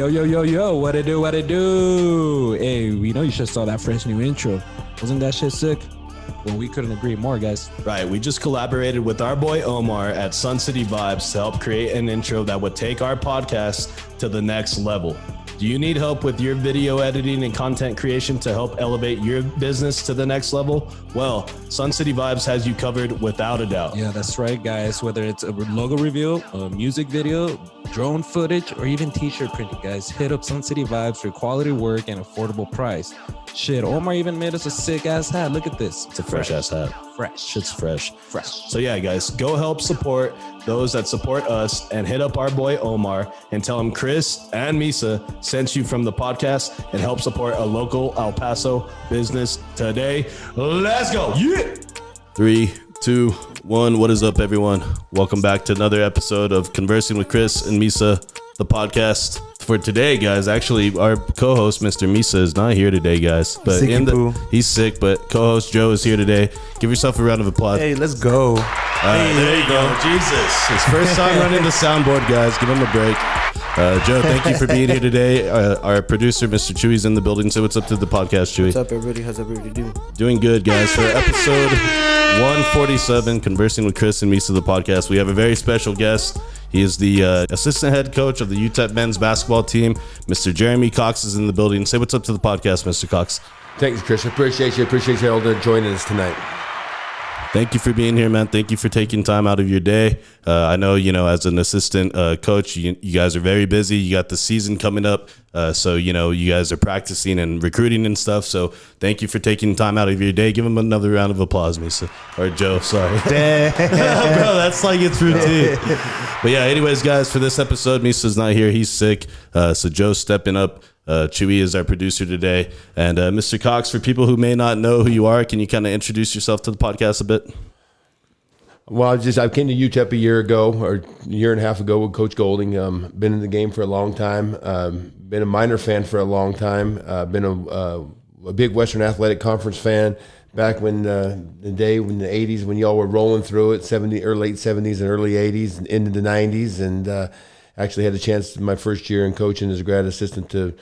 Yo, what it do? Hey, we know you should saw that fresh new intro. Wasn't that shit sick? Well, we couldn't agree more, guys. Right, we just collaborated with our boy Omar at Sun City Vibes to help create an intro that would take our podcast to the next level. Do you need help with your video editing and content creation to help elevate your business to the next level? Well, Sun City Vibes has you covered without a doubt. Yeah, that's right, guys. Whether it's a logo reveal, a music video, drone footage, or even t-shirt printing, guys, hit up Sun City Vibes for quality work and affordable price. Shit, Omar even made us a sick-ass hat. Look at this. It's a fresh-ass hat. Fresh. Shit's fresh. Fresh. So yeah, guys, go help support those that support us and hit up our boy Omar and tell him Chris and Misa sent you from the podcast and help support a local El Paso business today. Let's go. Yeah. 3, 2, 1. What is up, everyone? Welcome back to another episode of Conversing with Chris and Misa, the podcast. For today, guys, actually, our co-host, Mr. Misa, is not here today, guys. But he's sick, but co-host Joe is here today. Give yourself a round of applause. Hey, let's go. There you go. Jesus. His first time running the soundboard, guys. Give him a break. Joe, thank you for being here today. Our producer, Mr. Chewy's in the building. So what's up to the podcast, Chewy? What's up, everybody? How's everybody doing? Doing good, guys. For episode 147, Conversing with Chris and Misa, the podcast, we have a very special guest. He is the assistant head coach of the UTEP men's basketball team. Mr. Jeremy Cox is in the building. Say what's up to the podcast, Mr. Cox. Thanks, Chris. I appreciate you. Appreciate you all joining us tonight. Thank you for being here, man. Thank you for taking time out of your day. I know, as an assistant coach, you guys are very busy. You got the season coming up. So, you guys are practicing and recruiting and stuff. So thank you for taking time out of your day. Give him another round of applause, Misa. Or Joe, sorry. Bro, that's like it's routine. But yeah, anyways, guys, for this episode, Misa's not here. He's sick. So Joe's stepping up. Chewy is our producer today. And Mr. Cox, for people who may not know who you are, can you kind of introduce yourself to the podcast a bit? Well, I came to UTEP a year ago, or a year and a half ago with Coach Golding. Been in the game for a long time. Been a minor fan for a long time. Been a big Western Athletic Conference fan back when the day when the 80s, when y'all were rolling through it, late 70s and early 80s and into the 90s. And actually had a chance in my first year in coaching as a grad assistant to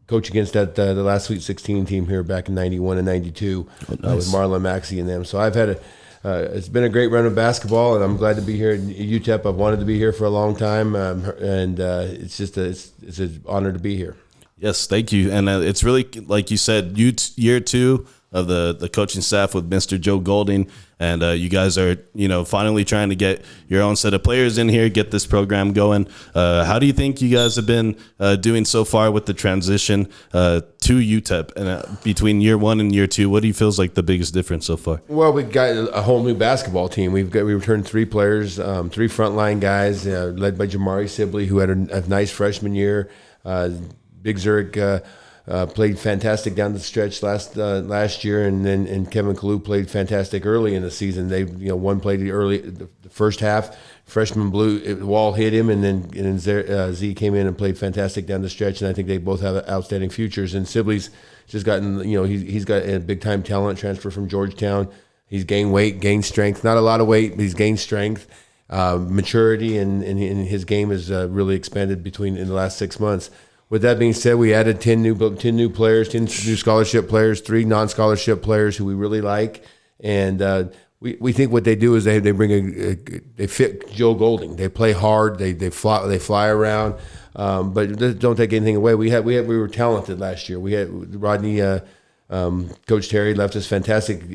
coach against the last Sweet 16 team here back in 91 and 92 with Marlon Maxey and them. So I've had it's been a great run of basketball, and I'm glad to be here at UTEP. I've wanted to be here for a long time, and it's an honor to be here. Yes, thank you. And it's really, like you said, year 2 of the coaching staff with Mr. Joe Golding, and you guys are, finally trying to get your own set of players in here, get this program going. How do you think you guys have been doing so far with the transition to UTEP? And between year 1 and year 2, what do you feel is like the biggest difference so far? Well, we've got a whole new basketball team. We returned 3 players, 3 frontline guys, led by Jamari Sibley, who had a nice freshman year. Big Zurich played fantastic down the stretch last year, and Kevin Kalu played fantastic early in the season. They one played early the first half. Freshman the wall hit him, and then Z came in and played fantastic down the stretch. And I think they both have outstanding futures. And Sibley's just gotten he's got a big time talent transfer from Georgetown. He's gained weight, gained strength. Not a lot of weight, but he's gained strength, maturity, and his game has really expanded in the last 6 months. With that being said, we added 10 new players, 10 new scholarship players, 3 non-scholarship players who we really like, and we think what they do is they they fit Joe Golding. They play hard, they fly around, but don't take anything away. We were talented last year. We had Rodney, Coach Terry left us fantastic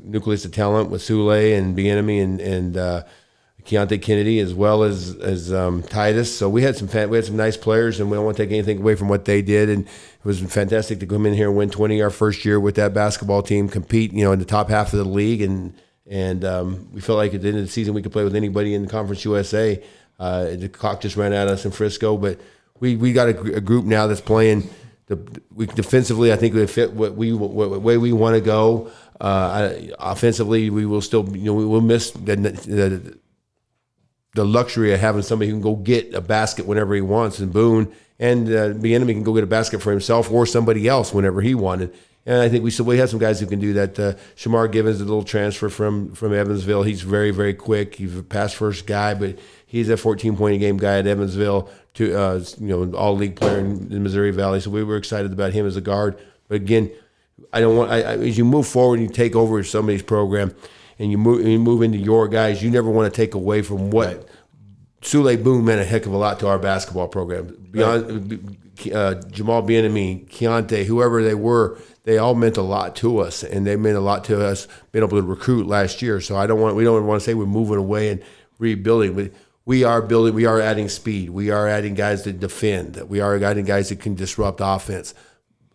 nucleus of talent with Sule and Bienemy and Keontae Kennedy, as well as Titus. So we had some nice players, and we don't want to take anything away from what they did. And it was fantastic to come in here and win 20 our first year with that basketball team, compete in the top half of the league, and we felt like at the end of the season we could play with anybody in Conference USA. The clock just ran out of us in Frisco, but we got a group now that's playing. Defensively, I think we fit what way we want to go. Offensively, we will still we will miss the luxury of having somebody who can go get a basket whenever he wants, and Boone and Bienemy can go get a basket for himself or somebody else whenever he wanted. And I think we have some guys who can do that. Shamar Givens, a little transfer from Evansville. He's very, very quick. He's a pass first guy, but He's a 14-point a game guy at Evansville, all league player in the Missouri Valley. So we were excited about him as a guard. But again, as you move forward and you take over somebody's program and you move into your guys, you never want to take away from what. Right. Sule Boom meant a heck of a lot to our basketball program. Beyond Jamal Bienemy, Keontae, whoever they were, they all meant a lot to us, and they meant a lot to us being able to recruit last year. So we don't want to say we're moving away and rebuilding. We are building. We are adding speed. We are adding guys that defend. We are adding guys that can disrupt offense,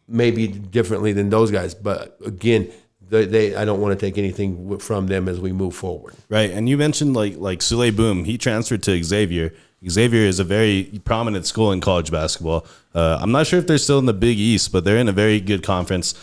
maybe differently than those guys. But again, I don't want to take anything from them as we move forward. Right, and you mentioned like Sule Boom. He transferred to Xavier. Xavier is a very prominent school in college basketball. I'm not sure if they're still in the Big East, but they're in a very good conference.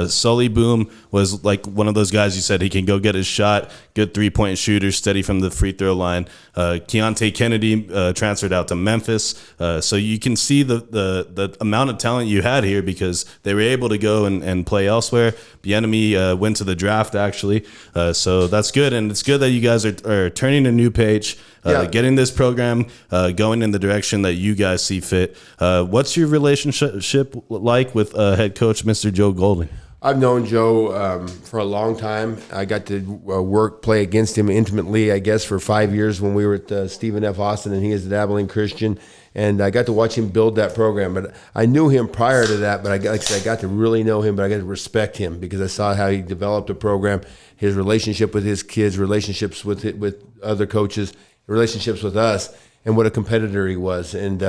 Sully Boom was like one of those guys you said he can go get his shot, good 3-point shooter, steady from the free throw line. Keontae Kennedy transferred out to Memphis. So you can see the amount of talent you had here because they were able to go and play elsewhere. Bienemy went to the draft, actually. So that's good. And it's good that you guys are turning a new page, getting this program going in the direction that you guys see fit. What's your relationship like with head coach Mr. Joe Golding? I've known Joe for a long time. I got to play against him intimately, I guess, for 5 years when we were at Stephen F. Austin and he is at Abilene Christian. And I got to watch him build that program. But I knew him prior to that, but I got to really know him, but I got to respect him because I saw how he developed the program, his relationship with his kids, relationships with other coaches, relationships with us, and what a competitor he was. And,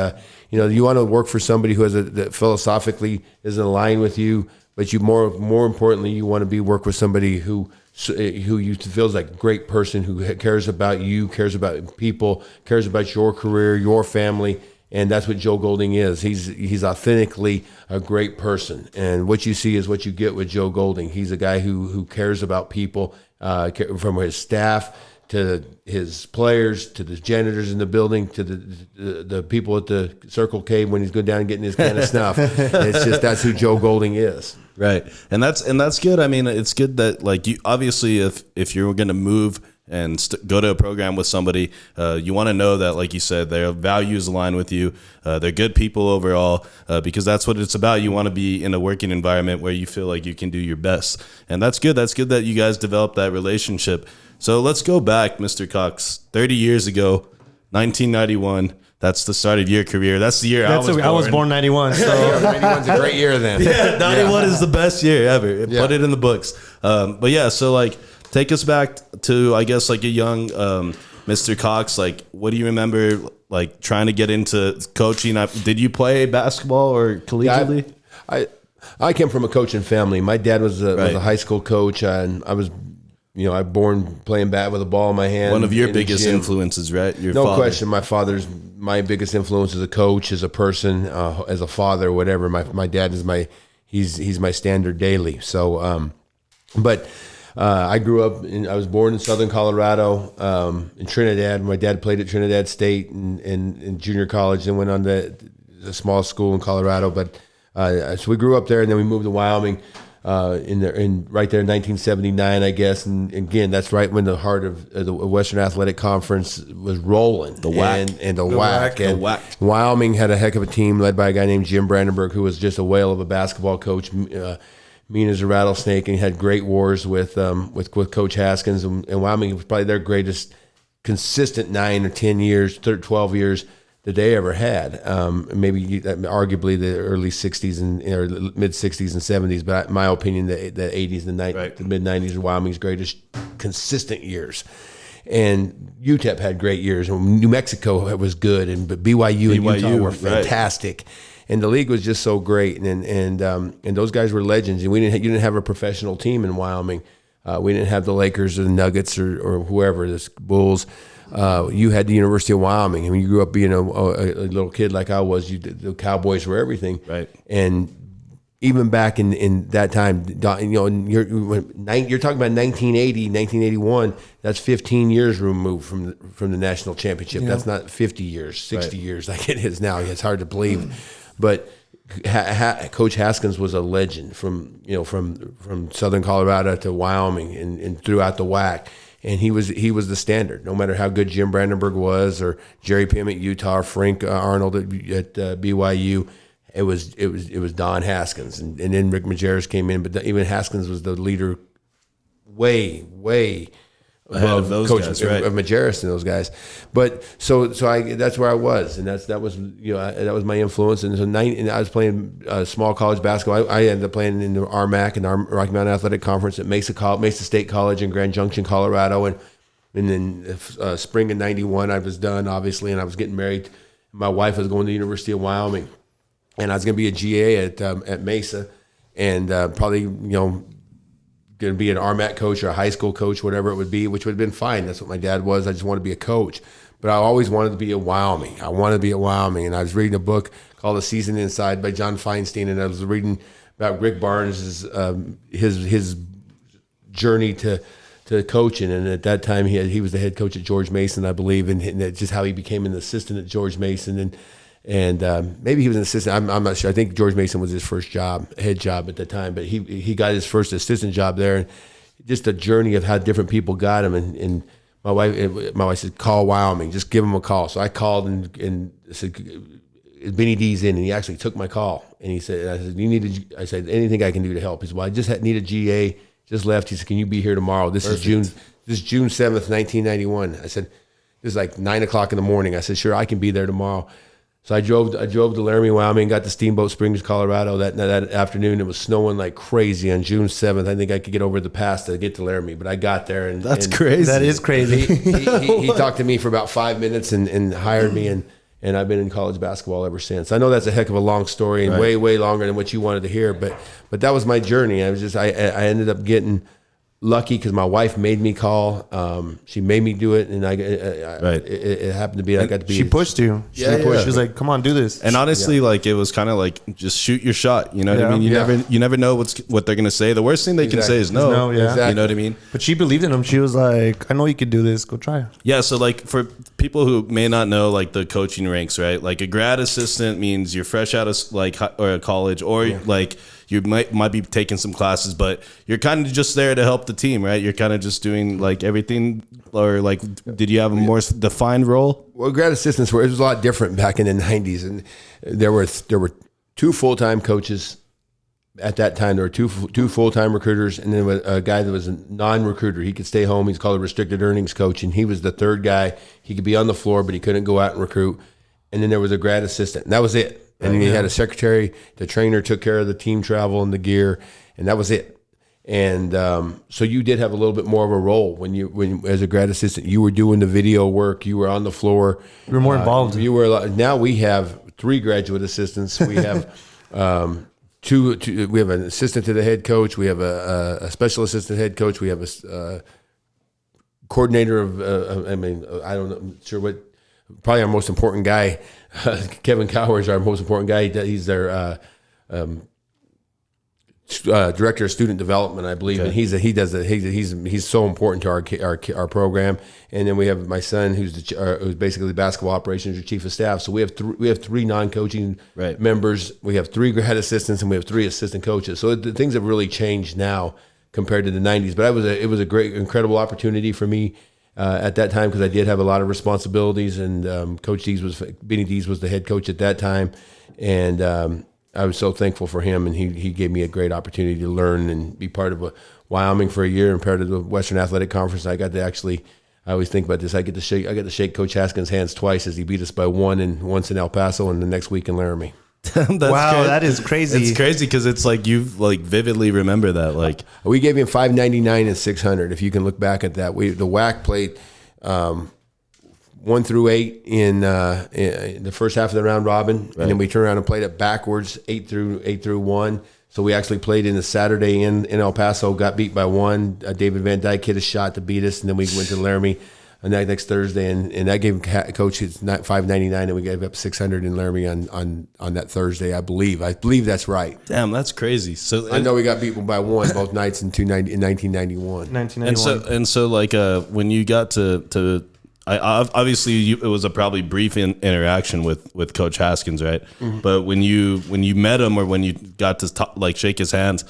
you want to work for somebody who that philosophically is in line with you, but you more importantly, you want to work with somebody who you feels like a great person, who cares about you, cares about people, cares about your career, your family. And that's what Joe Golding is. He's authentically a great person. And what you see is what you get with Joe Golding. He's a guy who cares about people, from his staff to his players, to the janitors in the building, to the people at the Circle K when he's going down and getting his can of snuff. It's just that's who Joe Golding is. Right, and that's good. I mean, it's good that like you obviously if you're going to move and go to a program with somebody, you want to know that, like you said, their values align with you. They're good people overall, because that's what it's about. You want to be in a working environment where you feel like you can do your best, and that's good. That's good that you guys developed that relationship. So let's go back, Mr. Cox, 30 years ago, 1991. That's the start of your career. That's the year I was born. I was born 91. So 91's a great year then. Yeah, 91 is the best year ever. Put it in the books. But yeah, so like take us back to, I guess, like a young Mr. Cox. Like, what do you remember, like, trying to get into coaching? Did you play basketball or collegiately? I came from a coaching family. My dad was a high school coach, and I was I born playing bat with a ball in my hand. One of your biggest influences, right? Your no father. Question. My father's my biggest influence as a coach, as a person, as a father, whatever. My dad is he's my standard daily. So, I grew up I was born in Southern Colorado, in Trinidad. My dad played at Trinidad State in junior college and went on to a small school in Colorado. But so we grew up there, and then we moved to Wyoming. Right there in 1979, I guess, and again, that's right when the heart of the Western Athletic Conference was rolling. The WAC and the WAC. Wyoming had a heck of a team led by a guy named Jim Brandenburg, who was just a whale of a basketball coach, mean as a rattlesnake, and he had great wars with Coach Haskins. And Wyoming was probably their greatest consistent 9 or 10 years, 12 years that they ever had. Maybe arguably the early 60s or mid 60s and 70s, but in my opinion, the 80s and the mid 90s are Wyoming's greatest consistent years. And UTEP had great years, and New Mexico was good, but BYU and Utah were fantastic. Right. And the league was just so great, and those guys were legends. And you didn't have a professional team in Wyoming. We didn't have the Lakers or the Nuggets or whoever, the Bulls. You had the University of Wyoming. I mean, you grew up being a little kid like I was. The Cowboys were everything. Right. And even back in that time, you're talking about 1980, 1981. That's 15 years removed from the national championship. Yeah. That's not 50 years, 60 years like it is now. It's hard to believe, but Coach Haskins was a legend from Southern Colorado to Wyoming and throughout the WAC. And he was the standard. No matter how good Jim Brandenburg was, or Jerry Pim at Utah, or Frank Arnold at BYU, it was Don Haskins, and then Rick Majerus came in. But even Haskins was the leader, way ahead of those guys, right? Of Majerus and those guys. But so that's where I was, and that was that was my influence. And so and I was playing small college basketball. I ended up playing in the RMAC and the Rocky Mountain Athletic Conference at Mesa State College in Grand Junction, Colorado. And then spring of '91, I was done, obviously, and I was getting married. My wife was going to the University of Wyoming, and I was going to be a GA at Mesa, and probably going to be an RMAC coach or a high school coach, whatever it would be, which would have been fine. That's what my dad was. I just wanted to be a coach. But I always wanted to be at Wyoming. I wanted to be at Wyoming. And I was reading a book called The Season Inside by John Feinstein, and I was reading about Rick Barnes' his journey to coaching. And at that time, he was the head coach at George Mason, I believe, and just how he became an assistant at George Mason. And maybe he was an assistant. I'm not sure. I think George Mason was his first head job at the time. But he got his first assistant job there. And just a journey of how different people got him. And my wife said, call Wyoming. Just give him a call. So I called and said, Benny D's in. And he actually took my call. And he said, I said, anything I can do to help. He said, well, I just need a GA. Just left. He said, can you be here tomorrow? This is June 7th, 1991. I said, this is like 9 o'clock in the morning. I said, sure, I can be there tomorrow. So I drove to Laramie, Wyoming, got to Steamboat Springs, Colorado that afternoon. It was snowing like crazy on June 7th. I think I could get over the pass to get to Laramie, but I got there. And that's crazy. That is crazy. He talked to me for about 5 minutes and hired me, and I've been in college basketball ever since. I know that's a heck of a long story and right. way longer than what you wanted to hear, but that was my journey. I ended up getting lucky because my wife made me call. She made me do it, and it happened to be I got to be. She pushed you. She was like, "Come on, do this." And honestly, like it was kind of like just shoot your shot. You know what I mean? You never know what they're gonna say. The worst thing they can say is no. Exactly. You know what I mean? But she believed in him. She was like, "I know you could do this. Go try." Yeah. So like for people who may not know like the coaching ranks, right? Like a grad assistant means you're fresh out of like or college, or like you might be taking some classes, but you're kind of just there to help the team, right? You're kind of just doing like everything, or like, did you have a more defined role? Well, grad assistants it was a lot different back in the 90s, and there were two full-time coaches at that time. There were two full-time recruiters, and then a guy that was a non-recruiter. He could stay home. He's called a restricted earnings coach, and he was the third guy. He could be on the floor, but he couldn't go out and recruit. And then there was a grad assistant, and that was it. And then he had a secretary. The trainer took care of the team travel and the gear, and that was it. And so you did have a little bit more of a role when as a grad assistant. You were doing the video work. You were on the floor. You were more involved. Now we have 3 graduate assistants. We have two. We have an assistant to the head coach. We have a special assistant head coach. We have a coordinator of. I don't know. I'm sure what. Probably our most important guy, Kevin Cower, is our most important guy. He's their director of student development, I believe, okay. And he's so important to our program. And then we have my son, who's basically the basketball operations or chief of staff. So we have 3 non-coaching members. We have 3 grad assistants, and we have 3 assistant coaches. So things have really changed now compared to the 90s. But it was a great, incredible opportunity for me. At that time, because I did have a lot of responsibilities, and Benny Dees was the head coach at that time, and I was so thankful for him, and he gave me a great opportunity to learn and be part of Wyoming for a year and part of the Western Athletic Conference. I got to I always think about this. I got to shake Coach Haskins' hands twice as he beat us by 1, and once in El Paso, and the next week in Laramie. Wow, crazy. That is crazy. It's crazy because it's like you like vividly remember that. Like we gave him $599 and $600. If you can look back at that, the WAC played 1 through 8 in the first half of the round robin, and then we turned around and played it backwards 8 through 1. So we actually played in the Saturday in El Paso, got beat by 1. David Van Dyke hit a shot to beat us, and then we went to Laramie. And that next Thursday, and that gave Coach $599, and we gave up $600 in Laramie on that Thursday. I believe that's right. Damn, that's crazy. So I know we got beaten by 1 both nights in 1991. And so like when you got to obviously it was a probably brief interaction with Coach Haskins, right? Mm-hmm. But when you met him, or when you got to shake his hands,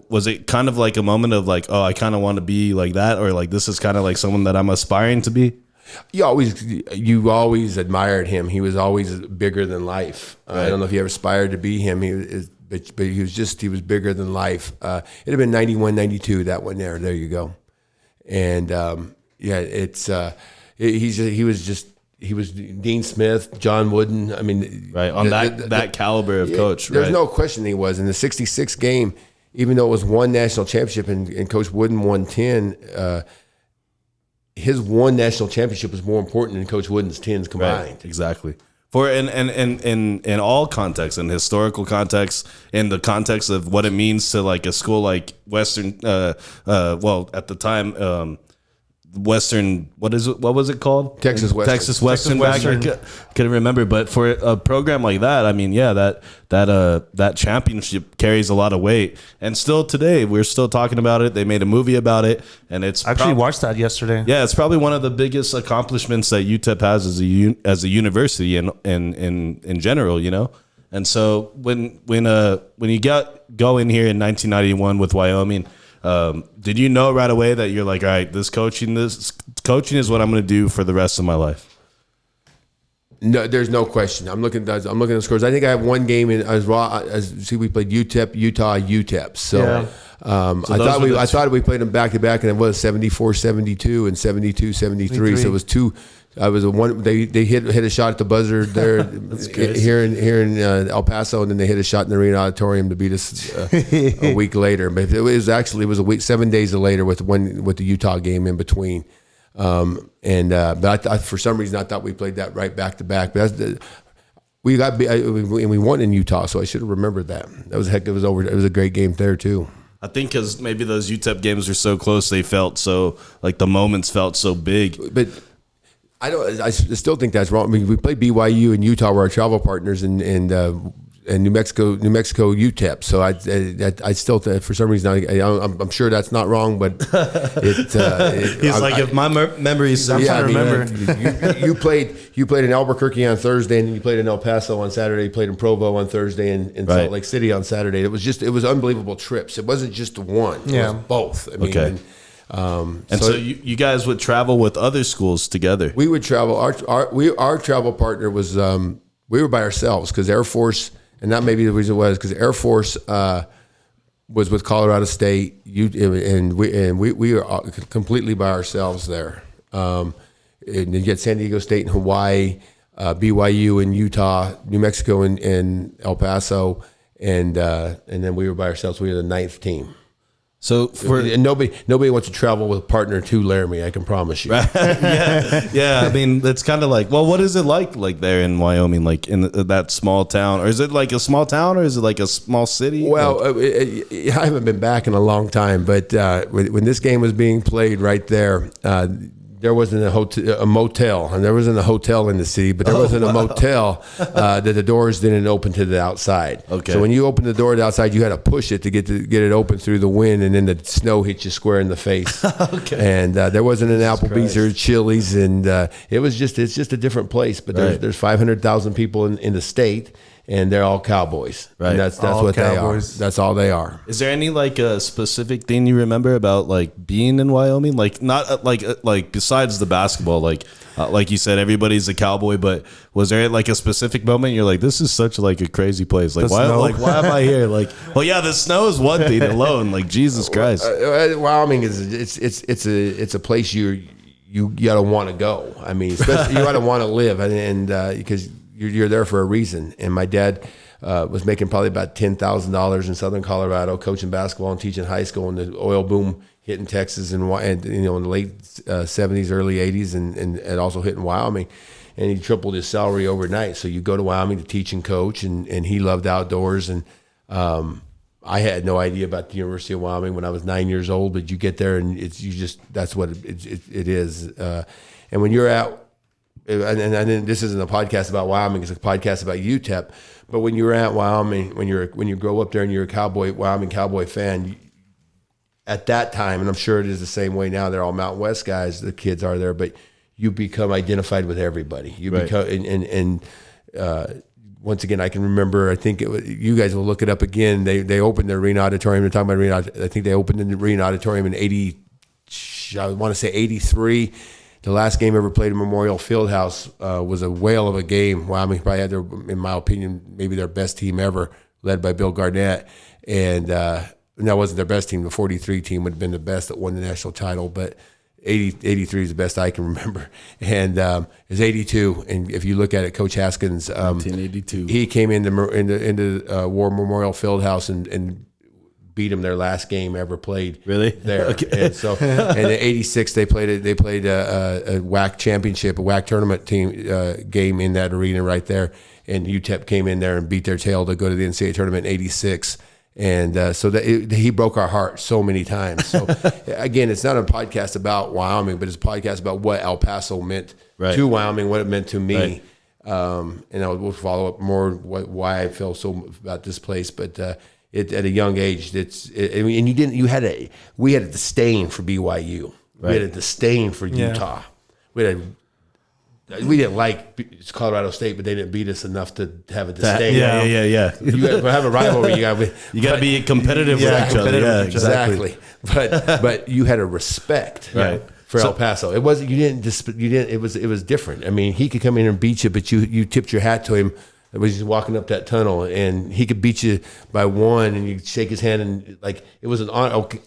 was it kind of like a moment of like, oh, I kind of want to be like that, or like this is kind of like someone that I'm aspiring to be? You always admired him. He was always bigger than life. Right. I don't know if you ever aspired to be him. But he was bigger than life. It'd have been 91, 92, that one there. There you go. And he was Dean Smith, John Wooden. I mean, right on that caliber of coach. There's right? no question he was in the '66 game. Even though it was one national championship and Coach Wooden won 10. His one national championship was more important than Coach Wooden's 10s combined. Right, exactly. For in all contexts, in historical context, in the context of what it means to like a school like Western, well at the time, Western, what was it called? Texas Western. Back, I couldn't remember, but for a program like that, I mean, yeah, that championship carries a lot of weight, and still today we're still talking about it. They made a movie about it, and it's I actually watched that yesterday. Yeah, it's probably one of the biggest accomplishments that UTEP has as a university and in general, you know. And so when you go in here in 1991 with Wyoming. Did you know right away that you're like, all right, this coaching is what I'm going to do for the rest of my life? No, there's no question. I'm looking at the scores. I think I have one game in we played UTEP, Utah, UTEPs. So, yeah. I thought we played them back to back, and it was 74-72 and 72-73. So it was two. I was one. They hit a shot at the buzzer there here in El Paso, and then they hit a shot in the Arena Auditorium to beat us a week later. But it was a week, 7 days later with the Utah game in between. But I, for some reason I thought we played that right back to back. But we won in Utah, so I should have remembered that. It was a great game there too. I think because maybe those UTEP games were so close, they felt so like the moments felt so big. But I still think that's wrong. I mean, we played BYU and Utah were our travel partners, and New Mexico UTEP. So I still for some reason I'm sure that's not wrong, but if my memory is, I'm trying to remember. You played in Albuquerque on Thursday, and then you played in El Paso on Saturday. You played in Provo on Thursday, and in Salt Lake City on Saturday. It was unbelievable trips. It wasn't just one. It was both. I mean, okay. So you guys would travel with other schools together. We would travel. Our travel partner was we were by ourselves because Air Force, and that may be the reason it was because Air Force was with Colorado State, and we were completely by ourselves there. And you get San Diego State and Hawaii, BYU and Utah, New Mexico and El Paso, and then we were by ourselves. We were the 9th team. So and nobody wants to travel with a partner to Laramie, I can promise you. Yeah. I mean, it's kind of like, well, what is it like there in Wyoming, like in that small town, or is it like a small town, or is it like a small city? Well, I haven't been back in a long time, but when this game was being played right there. There wasn't a motel, and there wasn't a hotel in the city, but there wasn't a motel that the doors didn't open to the outside. Okay. So when you opened the door to the outside, you had to push it to get it open through the wind, and then the snow hit you square in the face. Okay. And there wasn't an Applebee's or Chili's, and it's just a different place. But there's 500,000 people in the state. And they're all cowboys. Right. And that's what cowboys. They are. That's all they are. Is there any like a specific thing you remember about like being in Wyoming? Like not like besides the basketball, like you said, everybody's a cowboy. But was there like a specific moment you're like, this is such like a crazy place? Like why am I here? Like, well, yeah, the snow is one thing alone. Like Jesus Christ. Wyoming it's a place you gotta want to go. I mean, especially you gotta want to live, and because. You're there for a reason. And my dad was making probably about $10,000 in Southern Colorado, coaching basketball and teaching high school, and the oil boom hit in Texas and in the late 70s, early 80s, and also hit in Wyoming. And he tripled his salary overnight. So you go to Wyoming to teach and coach, and he loved outdoors. And I had no idea about the University of Wyoming when I was 9 years old, but you get there and that's what it is. And when you're at, and this isn't a podcast about Wyoming; it's a podcast about UTEP. But when you're at Wyoming, when you grow up there and you're a Wyoming Cowboy fan, at that time, and I'm sure it is the same way now. They're all Mountain West guys. The kids are there, but you become identified with everybody. You Right. become once again, I can remember. I think you guys will look it up again. They opened the arena auditorium. They're talking about arena. I think they opened the arena auditorium in I want to say 83. The last game ever played in Memorial Fieldhouse was a whale of a game. Wyoming probably had in my opinion, maybe their best team ever, led by Bill Garnett. And that wasn't their best team. The 43 team would have been the best that won the national title, but 83 is the best I can remember. And it's 82. And if you look at it, Coach Haskins, 1982. he came into War Memorial Fieldhouse and beat them their last game ever played. Really? There. Okay. And so, and in '86 they played a WAC championship, a WAC tournament team game in that arena right there. And UTEP came in there and beat their tail to go to the NCAA tournament in '86. And so he broke our heart so many times. So again, it's not a podcast about Wyoming, but it's a podcast about what El Paso meant to Wyoming, what it meant to me. Right. And we'll follow up more why I feel so about this place. But at a young age, we had a disdain for BYU. Right. We had a disdain for Utah. We didn't like Colorado State, but they didn't beat us enough to have a disdain. Yeah. You have a rivalry. You got to be competitive with each other. Yeah, exactly. But you had a respect for El Paso. It wasn't. You didn't. It was different. I mean, he could come in and beat you, but you tipped your hat to him. It was just walking up that tunnel, and he could beat you by one, and you shake his hand, and like it was an honor. Okay,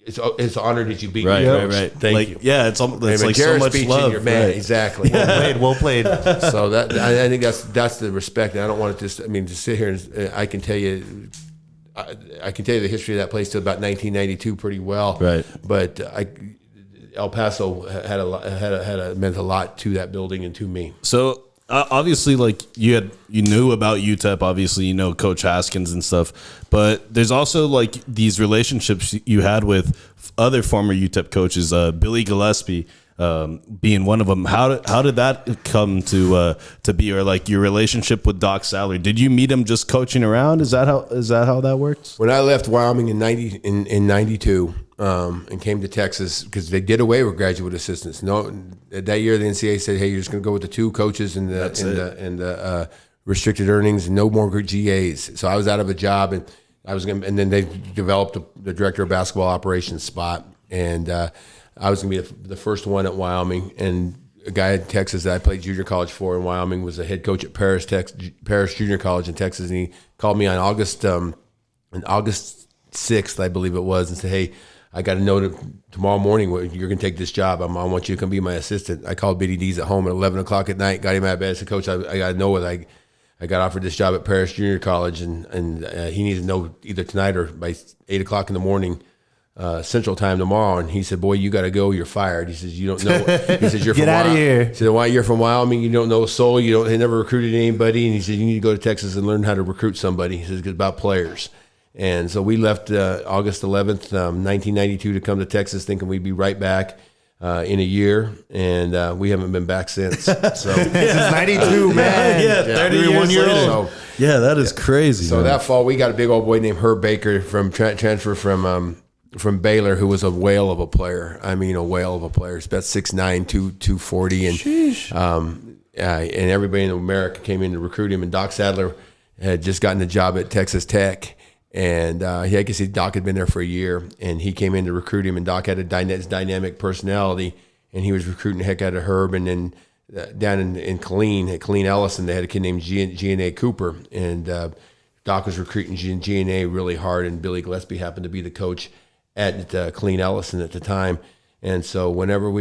it's an honor that you beat me. Right. Thank you. Yeah, it's like so much love. Man, exactly. Well played. So I think that's the respect. And I don't want to to sit here and I can tell you. I can tell you the history of that place to about 1992 pretty well. Right. But El Paso meant a lot to that building and to me. So obviously, like you knew about UTEP. Obviously, you know Coach Haskins and stuff. But there's also like these relationships you had with other former UTEP coaches. Billy Gollispie being one of them. How did that come to be, or like your relationship with Doc Sadler? Did you meet him just coaching around? Is that how that works? When I left Wyoming in 92 and came to Texas, because they did away with graduate assistants. No, that year the NCAA said, "Hey, you're just going to go with the two coaches and the restricted earnings, and no more GAs." So I was out of a job, and and then they developed the director of basketball operations spot, and I was going to be the first one at Wyoming. And a guy in Texas that I played junior college for in Wyoming was a head coach at Paris Junior College in Texas, and he called me on August 6th, I believe it was, and said, "Hey, I got a note tomorrow morning where you're going to take this job. I want you to come be my assistant." I called Biddy D's at home at 11 o'clock at night, got him out of bed. I said, "Coach, I got to know what I got offered this job at Paris Junior College, and he needs to know either tonight or by 8 o'clock in the morning Central Time tomorrow." And he said, "Boy, you got to go. You're fired." He says, "You don't know." He says, "You're Get out of here." He said, "Why you're from Wyoming? You don't know a soul. They never recruited anybody." And he said, "You need to go to Texas and learn how to recruit somebody." He says, "It's about players." And so we left August 11th, 1992 to come to Texas, thinking we'd be right back in a year, and we haven't been back since. So Since 92, man. Yeah, 31 years old. So, yeah, that is crazy. So man. that fall, we got a big old boy named Herb Baker from transfer from Baylor, who was a whale of a player. I mean, a whale of a player. He's about 6'9", 240, and everybody in America came in to recruit him. And Doc Sadler had just gotten a job at Texas Tech. And I guess Doc had been there for a year, and he came in to recruit him. And Doc had a dynamic personality, and he was recruiting the heck out of Herb. And then down in Killeen, at Killeen Ellison, they had a kid named G&A Cooper, and Doc was recruiting G&A really hard. And Billy Gollispie happened to be the coach at Killeen Ellison at the time. And so whenever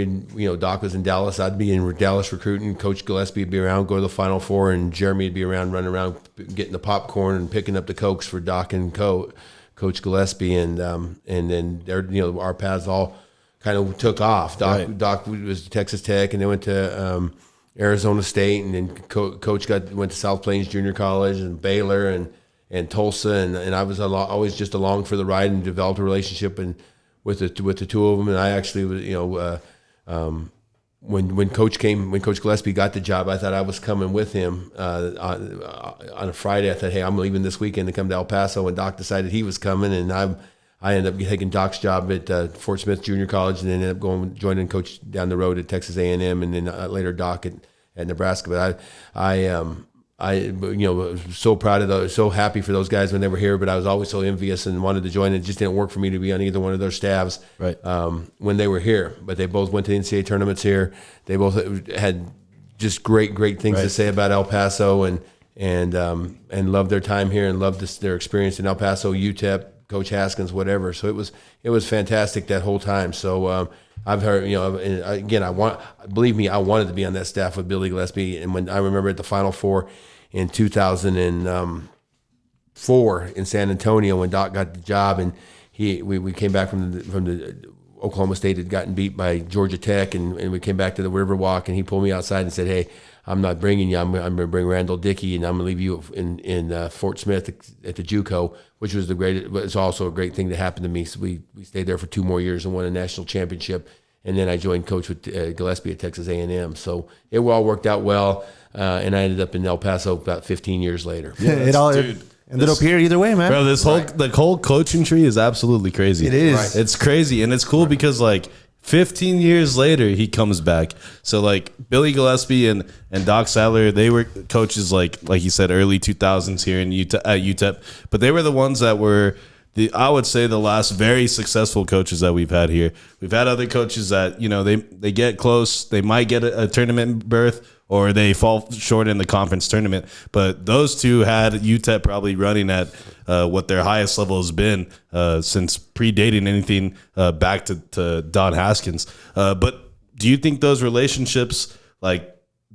Doc was in Dallas, I'd be in Dallas recruiting. Coach Gollispie would be around, go to the Final Four, and Jeremy would be around, running around, getting the popcorn and picking up the Cokes for Doc and Coach Gollispie. And then our paths all kind of took off. Doc was Texas Tech, and they went to Arizona State, and then Coach went to South Plains Junior College and Baylor and Tulsa, and I was always just along for the ride and developed a relationship with the two of them. And I actually was, when Coach Gollispie got the job, I thought I was coming with him on a Friday. I thought, hey, I'm leaving this weekend to come to El Paso, and Doc decided he was coming, and I ended up taking Doc's job at Fort Smith Junior College, and then ended up joining Coach down the road at Texas A&M, and then later Doc at Nebraska. But I was so proud of those, so happy for those guys when they were here, but I was always so envious and wanted to join. It just didn't work for me to be on either one of their staffs when they were here. But they both went to NCAA tournaments here. They both had just great things to say about El Paso and loved their time here and loved their experience in El Paso, UTEP, Coach Haskins, whatever. So it was fantastic that whole time. So I've heard, and again, I wanted to be on that staff with Billy Gollispie. And when I remember at the Final Four in 2004 in San Antonio when Doc got the job, and we came back from the Oklahoma State had gotten beat by Georgia Tech, and we came back to the Riverwalk, and he pulled me outside and said, "Hey, I'm not bringing you. I'm going to bring Randall Dickey, and I'm going to leave you in Fort Smith at the JUCO," which was it's also a great thing to happen to me. So we stayed there for 2 more years and won a national championship, and then I joined Coach with Gollispie at Texas A&M. So it all worked out well, and I ended up in El Paso about 15 years later. Yeah, it ended up here either way, man. Bro, the whole coaching tree is absolutely crazy. It is. Right. It's crazy, and it's cool because 15 years later, he comes back. So Billy Gollispie and Doc Sadler, they were coaches like you said, early 2000s here in UTEP, but they were the ones that were I would say the last very successful coaches that we've had here. We've had other coaches that they get close, they might get a tournament berth, or they fall short in the conference tournament. But those two had UTEP probably running at what their highest level has been since predating anything back to Don Haskins. But do you think those relationships,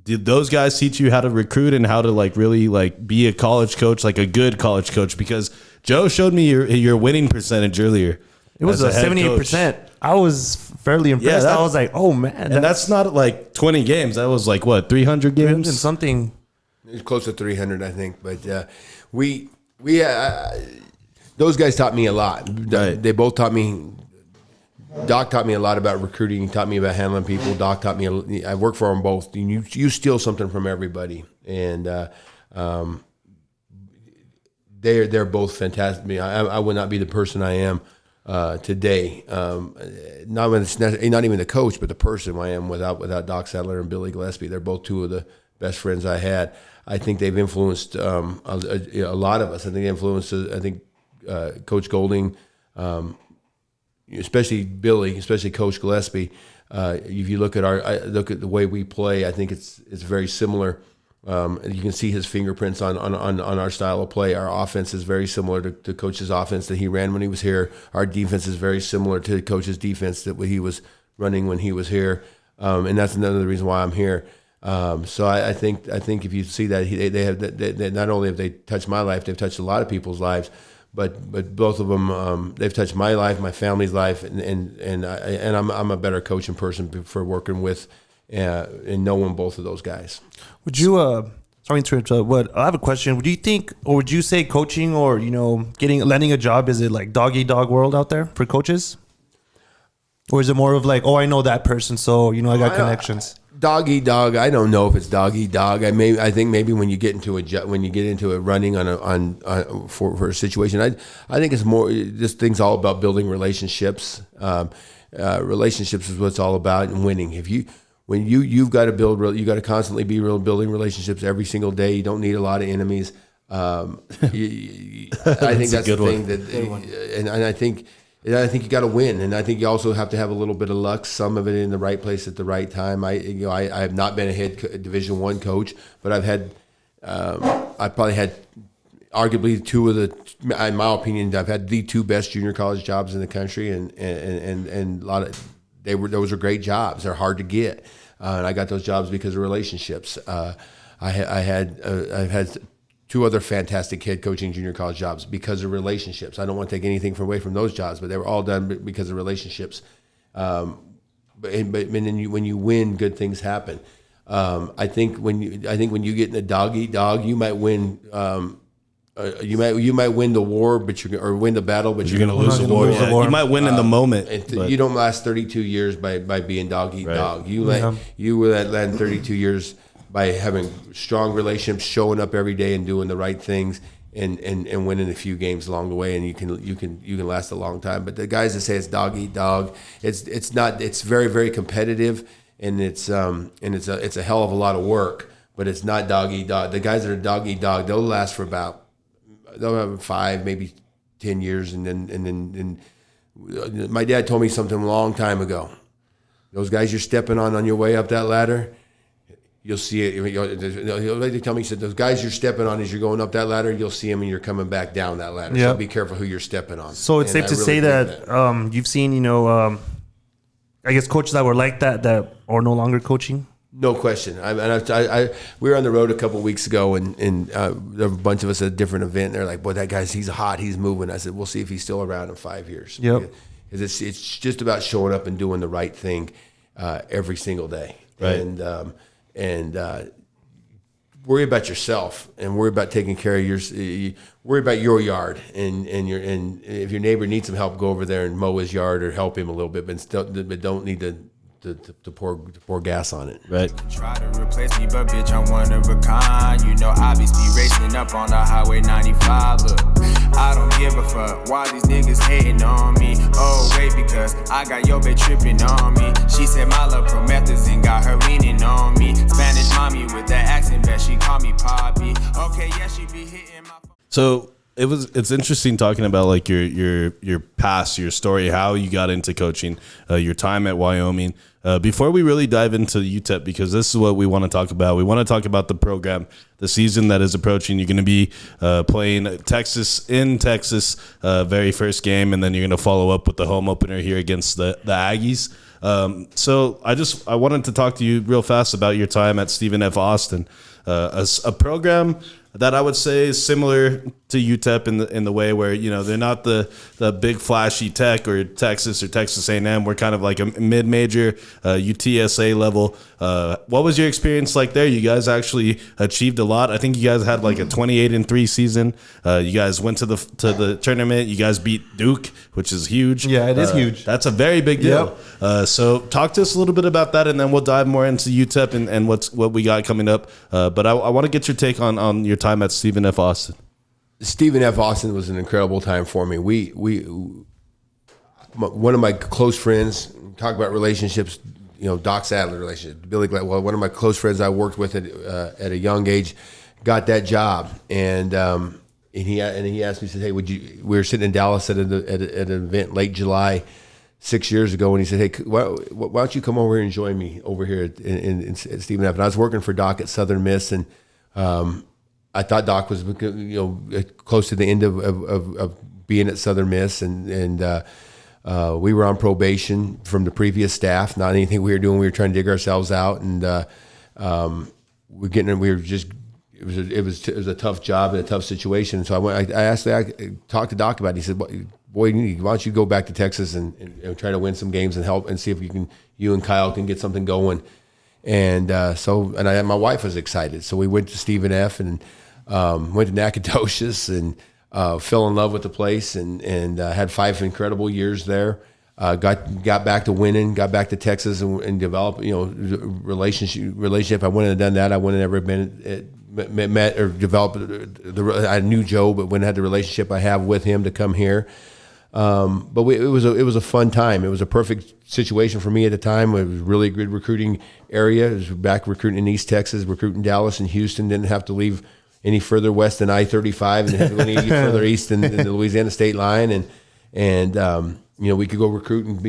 did those guys teach you how to recruit and how to really be a college coach, a good college coach? Because Joe showed me your winning percentage earlier. It was a 78%. I was fairly impressed. Yeah, I was like, oh man. And that's not 20 games. That was 300 games? And something. It was close to 300, I think. But those guys taught me a lot. Right. They both taught me. Doc taught me a lot about recruiting. He taught me about handling people. Doc taught me. I worked for them both. You steal something from everybody, and they're both fantastic. I would not be the person I am today. Not even the coach, but the person I am without Doc Sadler and Billy Gollispie. They're both two of the best friends I had. I think they've influenced a lot of us. I think they influenced. Coach Golding. Especially Billy, especially Coach Gollispie. If you look at the way we play, I think it's very similar. You can see his fingerprints on our style of play. Our offense is very similar to Coach's offense that he ran when he was here. Our defense is very similar to Coach's defense that he was running when he was here, and that's another reason why I'm here. So I think if you see that they not only have they touched my life, they've touched a lot of people's lives. But both of them, they've touched my life, my family's life, and I'm a better coach and person for working with and knowing both of those guys. Would you? Sorry to interrupt. I have a question. Would you think, or would you say, coaching or landing a job, is it dog eat dog world out there for coaches, or is it more of I know that person, so I got connections? Dog eat dog. I don't know if it's dog eat dog. I think maybe when you get into a running for a situation, I think it's more. This thing's all about building relationships. Relationships is what it's all about, and winning. You've got to build, you got to constantly be building relationships every single day. You don't need a lot of enemies. I think that's the thing and I think you got to win, and I think you also have to have a little bit of luck. Some of it in the right place at the right time. I have not been a head Division I coach, but I've probably had arguably two of the, in my opinion, I've had the two best junior college jobs in the country, and a lot of those are great jobs. They're hard to get, and I got those jobs because of relationships. I've had two other fantastic head coaching junior college jobs because of relationships. I don't want to take anything away from those jobs, but they were all done because of relationships. But then when you win, good things happen. I think when you get in a dog eat dog, you might win. You might win the war, or win the battle, but you're going to lose the war. Yeah. You might win in the moment. You don't last 32 years by being dog eat dog. You land 32 years by having strong relationships, showing up every day and doing the right things, and winning a few games along the way, and you can last a long time. But the guys that say it's dog eat dog, it's not. It's very, very competitive, and it's a hell of a lot of work. But it's not dog eat dog. The guys that are dog eat dog, they'll have 5, maybe 10 years, and then my dad told me something a long time ago. Those guys you're stepping on your way up that ladder, you'll see it. He'll tell me, he said, those guys you're stepping on as you're going up that ladder, you'll see them and you're coming back down that ladder. Yep. So be careful who you're stepping on. So it's safe to say that you've seen, I guess coaches that were like that are no longer coaching. No question. We were on the road a couple of weeks ago, and there were a bunch of us at a different event. And they're like, "Boy, that guy's he's hot. He's moving." I said, "We'll see if he's still around in 5 years." Yep. Because it's just about showing up and doing the right thing every single day. Right. And worry about yourself, and worry about taking care of worry about your yard, and if your neighbor needs some help, go over there and mow his yard or help him a little bit, but don't need to pour gas on it. Right. Try to replace me, but bitch, I'm one of a kind. You know, I be racing up on the highway 95. Look, I don't give a fuck why these niggas hating on me. Oh, wait, because I got your bitch tripping on me. She said my love promethazine got her leaning on me. Spanish mommy with that accent, bet she call me Poppy. Okay, yeah, she be hitting my... So it's interesting talking about like your past, your story, how you got into coaching, your time at Wyoming. Before we really dive into UTEP, because this is what we want to talk about. We want to talk about the program, the season that is approaching. You're going to be playing Texas in Texas, very first game, and then you're going to follow up with the home opener here against the Aggies. So I wanted to talk to you real fast about your time at Stephen F. Austin, a program that I would say is similar to UTEP in the way where, they're not the big flashy Tech or Texas A&M. We're kind of like a mid-major UTSA level. What was your experience like there? You guys actually achieved a lot. I think you guys had like a 28-3 season. You guys went to the tournament. You guys beat Duke, which is huge. Yeah, it is huge. That's a very big deal. Yep. So talk to us a little bit about that, and then we'll dive more into UTEP and what we got coming up. But I want to get your take on your time at Stephen F. Austin. Stephen F. Austin was an incredible time for me. One of my close friends, talk about relationships, Doc Sadler relationship, Billy Gladwell, one of my close friends I worked with at a young age, got that job, and he asked me, he said, "Hey, we were sitting in Dallas at an event late July 6 years ago, and he said, "Hey, why don't you come over here and join me over here at Stephen F." And I was working for Doc at Southern Miss, and I thought Doc was close to the end of being at Southern Miss, and we were on probation from the previous staff. Not anything we were doing. We were trying to dig ourselves out, and it was a tough job and a tough situation. So I talked to Doc about it. He said, "Boy, why don't you go back to Texas and try to win some games and help and see if you and Kyle can get something going." And my wife was excited. So we went to Stephen F. and went to Nacogdoches and fell in love with the place and had 5 incredible years there. Got back to winning, got back to Texas and developed, relationship. I wouldn't have done that. I wouldn't have ever met or developed. I knew Joe, but wouldn't have had the relationship I have with him to come here. But it was a fun time. It was a perfect situation for me at the time. It was really a good recruiting area. It was back recruiting in East Texas, recruiting Dallas and Houston. Didn't have to leave any further west than I-35, and had to go any further east than the Louisiana state line. And we could go recruit and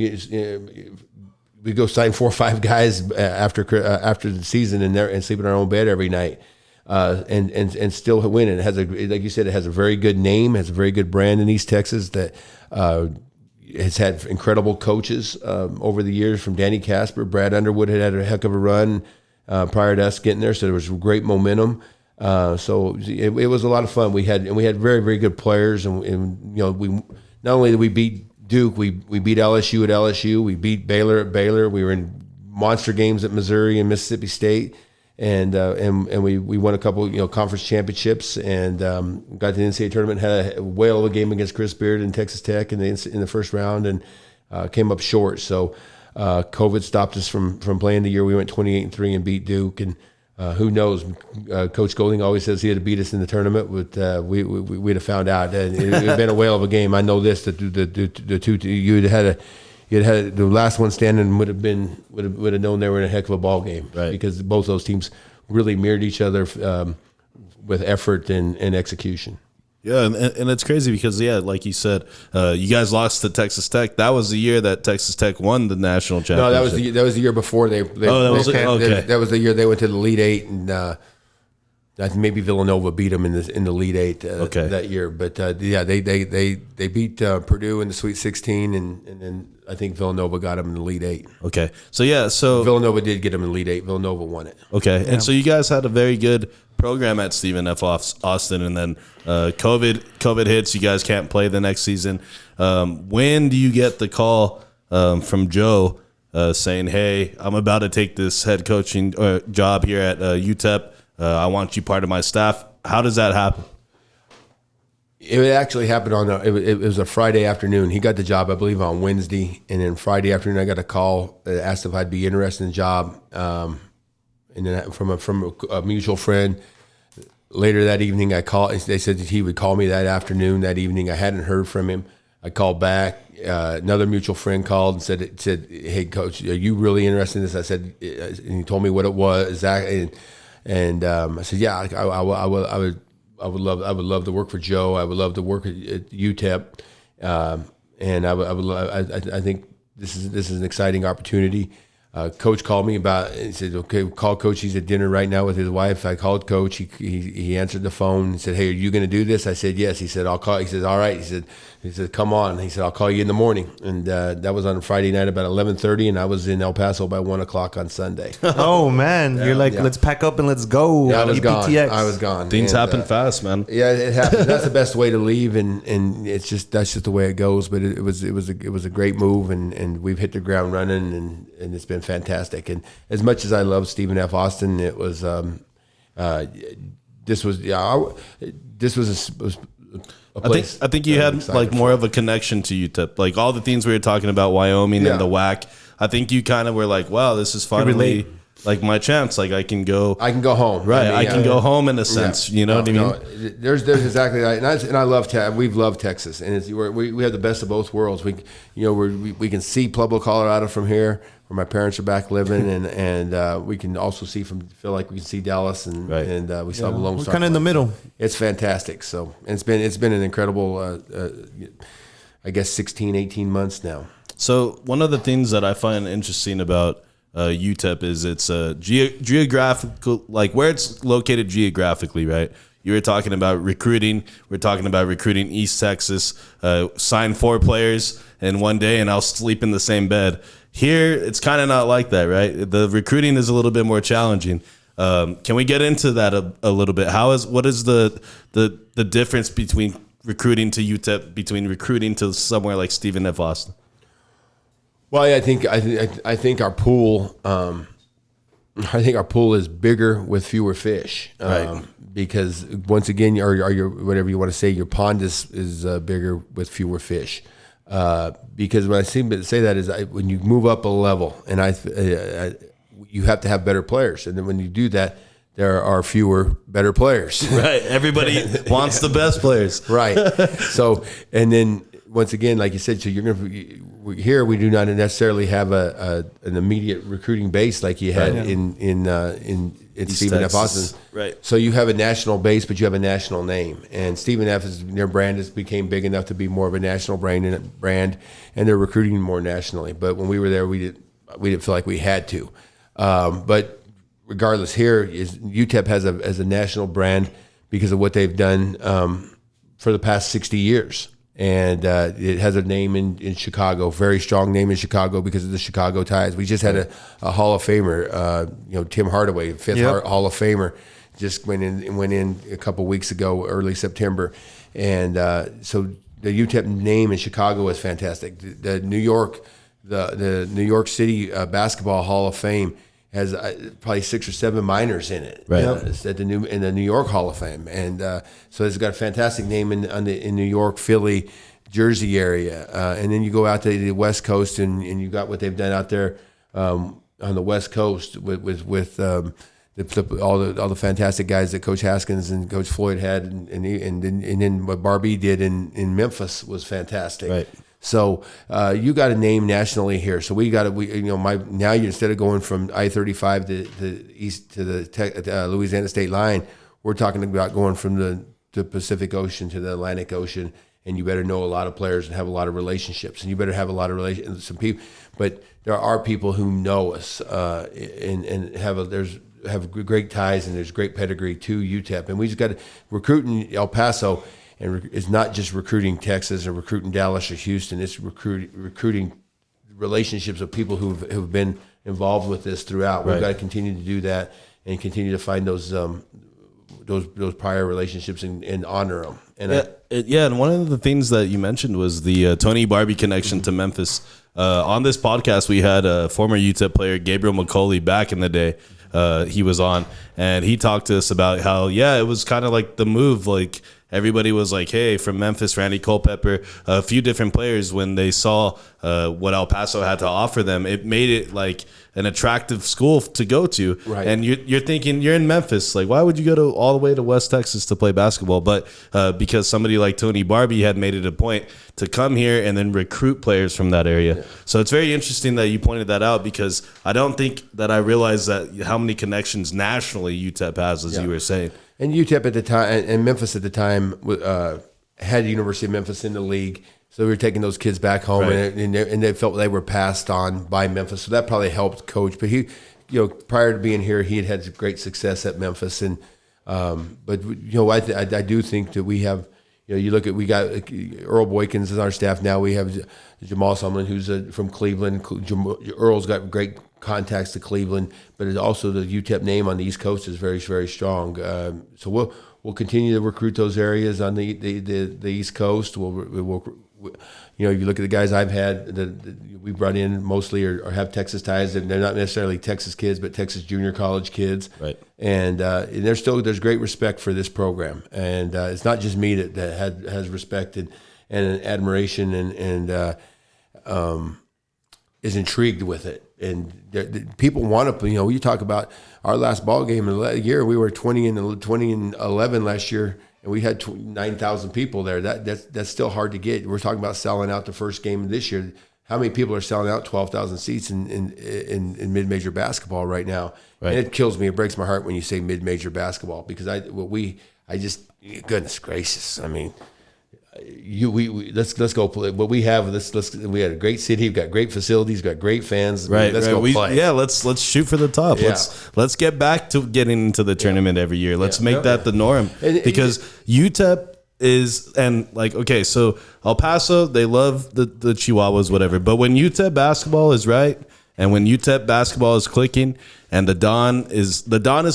we go sign 4 or 5 guys after the season and sleep in our own bed every night. And still win. And it has like you said, it has a very good name, has a very good brand in East Texas that has had incredible coaches over the years, from Danny Casper. Brad Underwood had a heck of a run prior to us getting there, so there was great momentum. So it was a lot of fun. We had very, very good players, and we not only did we beat Duke, we beat LSU at LSU, we beat Baylor at Baylor. We were in monster games at Missouri and Mississippi State. And we won a couple conference championships, and got to the NCAA tournament. Had a whale of a game against Chris Beard and Texas Tech in the first round, and came up short. So COVID stopped us from playing the year. We went 28-3 and beat Duke, and who knows? Coach Golding always says he had to beat us in the tournament, but we'd have found out. And it would have been a whale of a game. I know this, that the two you'd had the last one standing would have known they were in a heck of a ball game, right? Because both those teams really mirrored each other with effort and execution. Yeah, and it's crazy because, like you said, you guys lost to Texas Tech. That was the year that Texas Tech won the national championship. No, that was the year before they that was the year they went to the Elite Eight, and I think maybe Villanova beat them in the Elite Eight that year. But they beat Purdue in the Sweet 16, and then I think Villanova got them in the Elite Eight. Okay, so Villanova did get them in the Elite Eight. Villanova won it. Okay, and so you guys had a very good program at Stephen F. Austin, and then COVID hits. You guys can't play the next season. When do you get the call from Joe saying, "Hey, I'm about to take this head coaching job here at UTEP. I want you part of my staff"? How does that happen? It actually happened it was a Friday afternoon. He got the job, I believe, on Wednesday, and then Friday afternoon I got a call that asked if I'd be interested in the job. And then from a mutual friend. Later that evening, I called. They said that he would call me that afternoon. That evening, I hadn't heard from him. I called back. Another mutual friend called and said, "Hey, Coach, are you really interested in this?" I said, and he told me what it was exactly. And I said, "Yeah, I would love to work for Joe. I would love to work at UTEP, and I think this is an exciting opportunity." Coach called me he said, "Okay, call Coach. He's at dinner right now with his wife." I called Coach. He answered the phone and said, "Hey, are you going to do this?" I said, "Yes." He said, "I'll call." He said, "All right." He said, "Come on." He said, "I'll call you in the morning." And that was on Friday night about 11:30, and I was in El Paso by 1:00 on Sunday. Oh man, you're like, let's pack up and let's go. Yeah, I was gone. I was gone. Things happen fast, man. Yeah, it happens. That's the best way to leave, and that's just the way it goes. But it was a great move, and we've hit the ground running, and it's been fantastic. And as much as I love Stephen F. Austin, it was this was a place. I think you had like more of a connection to UTEP, like all the things we were talking about, Wyoming and the WAC. I think you kind of were like, wow, this is finally like my chance. Like I can go home. Right, I can go home in a sense. You know what I mean? No, there's exactly that, and I love we've loved Texas, and we have the best of both worlds. We can see Pueblo, Colorado from here, where my parents are back living, and we can also feel like we can see Dallas, and we saw the Lone Star. We're kind of in the middle. It's fantastic. So it's been an incredible, I guess 16, 18 months now. So one of the things that I find interesting about UTEP is it's geographical, like where it's located geographically, right? You were talking about recruiting. We're talking about recruiting East Texas, sign 4 players in one day, and I'll sleep in the same bed. Here, it's kind of not like that, right? The recruiting is a little bit more challenging. Can we get into that a little bit? What is the difference between recruiting to UTEP, between recruiting to somewhere like Stephen F. Austin? Well, I think our pool. I think our pool is bigger with fewer fish, right. Because once again, or your whatever you want to say, your pond is bigger with fewer fish. Because when I say that is when you move up a level, and you have to have better players, and then when you do that, there are fewer better players. Right. Everybody wants the best players. Right. So, and then once again, like you said, so here we do not necessarily have an immediate recruiting base like you had in Stephen F. Austin. Right. So you have a national base, but you have a national name. And Stephen F. Their brand has became big enough to be more of a national brand, and they're recruiting more nationally. But when we were there, we didn't feel like we had to. But regardless, here UTEP has a national brand because of what they've done for the past 60 years. And it has a name in Chicago, very strong name in Chicago because of the Chicago ties. We just had a Hall of Famer, Tim Hardaway, fifth Hall of Famer, just went in a couple weeks ago, early September, and so the UTEP name in Chicago is fantastic. The New York City Basketball Hall of Fame has probably 6 or 7 minors in it. Right. It's in the New York Hall of Fame, and so it's got a fantastic name in New York, Philly, Jersey area, and then you go out to the West Coast, and you got what they've done out there on the West Coast with the all the fantastic guys that Coach Haskins and Coach Floyd had, and then what Barbie did in Memphis was fantastic. Right. So you got a name nationally here. So now you instead of going from I-35 to east to the Louisiana state line, we're talking about going from the Pacific Ocean to the Atlantic Ocean, and you better know a lot of players and have a lot of relationships, and you better have a lot of some people. But there are people who know us and have great ties, and there's great pedigree to UTEP, and we just got to recruiting El Paso. And it's not just recruiting Texas or recruiting Dallas or Houston. It's recruiting relationships of people who've been involved with this throughout. We've got to continue to do that and continue to find those prior relationships and honor them. And and one of the things that you mentioned was the Tony Barbie connection to Memphis. On this podcast, we had a former UTEP player, Gabriel McCauley, back in the day. He was on, and he talked to us about how, it was kind of like the move, like everybody was like, hey, from Memphis, Randy Culpepper, a few different players, when they saw what El Paso had to offer them, it made it like an attractive school to go to. Right. And you're thinking, you're in Memphis, like, why would you go all the way to West Texas to play basketball? But because somebody like Tony Barbie had made it a point to come here and then recruit players from that area. Yeah. So it's very interesting that you pointed that out, because I don't think that I realized that how many connections nationally UTEP has, as you were saying. And UTEP at the time, and Memphis at the time, had the University of Memphis in the league. So we were taking those kids back home, right. and they felt they were passed on by Memphis. So that probably helped Coach. But he, prior to being here, he had had great success at Memphis. And but I do think that we have. You look at, we got Earl Boykins on our staff now. We have Jamal Sumlin, who's from Cleveland. Earl's got great contacts to Cleveland, but it's also the UTEP name on the East Coast is very, very strong. So we'll continue to recruit those areas on the East Coast. We'll if you look at the guys I've had that we brought in mostly or have Texas ties, and they're not necessarily Texas kids, but Texas junior college kids. Right. And there's great respect for this program, and it's not just me that has respect and admiration and is intrigued with it. And people want to, you talk about our last ball game of the year. We were 20-11 last year, and we had 9,000 people there. That's still hard to get. We're talking about selling out the first game of this year. How many people are selling out 12,000 seats in mid-major basketball right now? Right. And it kills me. It breaks my heart when you say mid-major basketball, because goodness gracious. I mean, let's go play. What we have, we had a great city. We've got great facilities. We've got great fans. Right. Let's go play. Yeah. Let's shoot for the top. Yeah. Let's get back to getting into the tournament every year. Let's make that the norm, because UTEP is, and like, okay, so El Paso, they love the Chihuahuas, whatever. But when UTEP basketball is right, and when UTEP basketball is clicking, and the Dawn is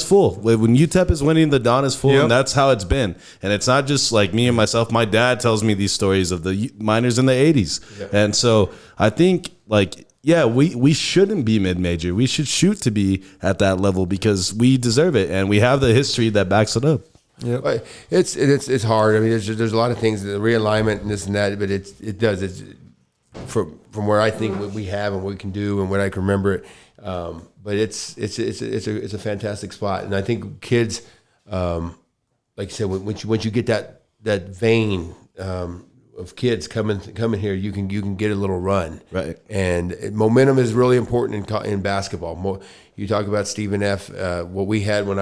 full. When UTEP is winning, the Dawn is full, and that's how it's been. And it's not just like me and myself. My dad tells me these stories of the Miners in the 80s. And so I think, like, we shouldn't be mid-major. We should shoot to be at that level, because we deserve it, and we have the history that backs it up. Yeah, it's hard. I mean, there's a lot of things, the realignment and this and that, but it's from where I think what we have and what we can do and what I can remember it. But it's a fantastic spot, and I think kids, like you said, once you get that vein of kids coming here, you can get a little run, right? And momentum is really important in basketball. You talk about Stephen F. What we had when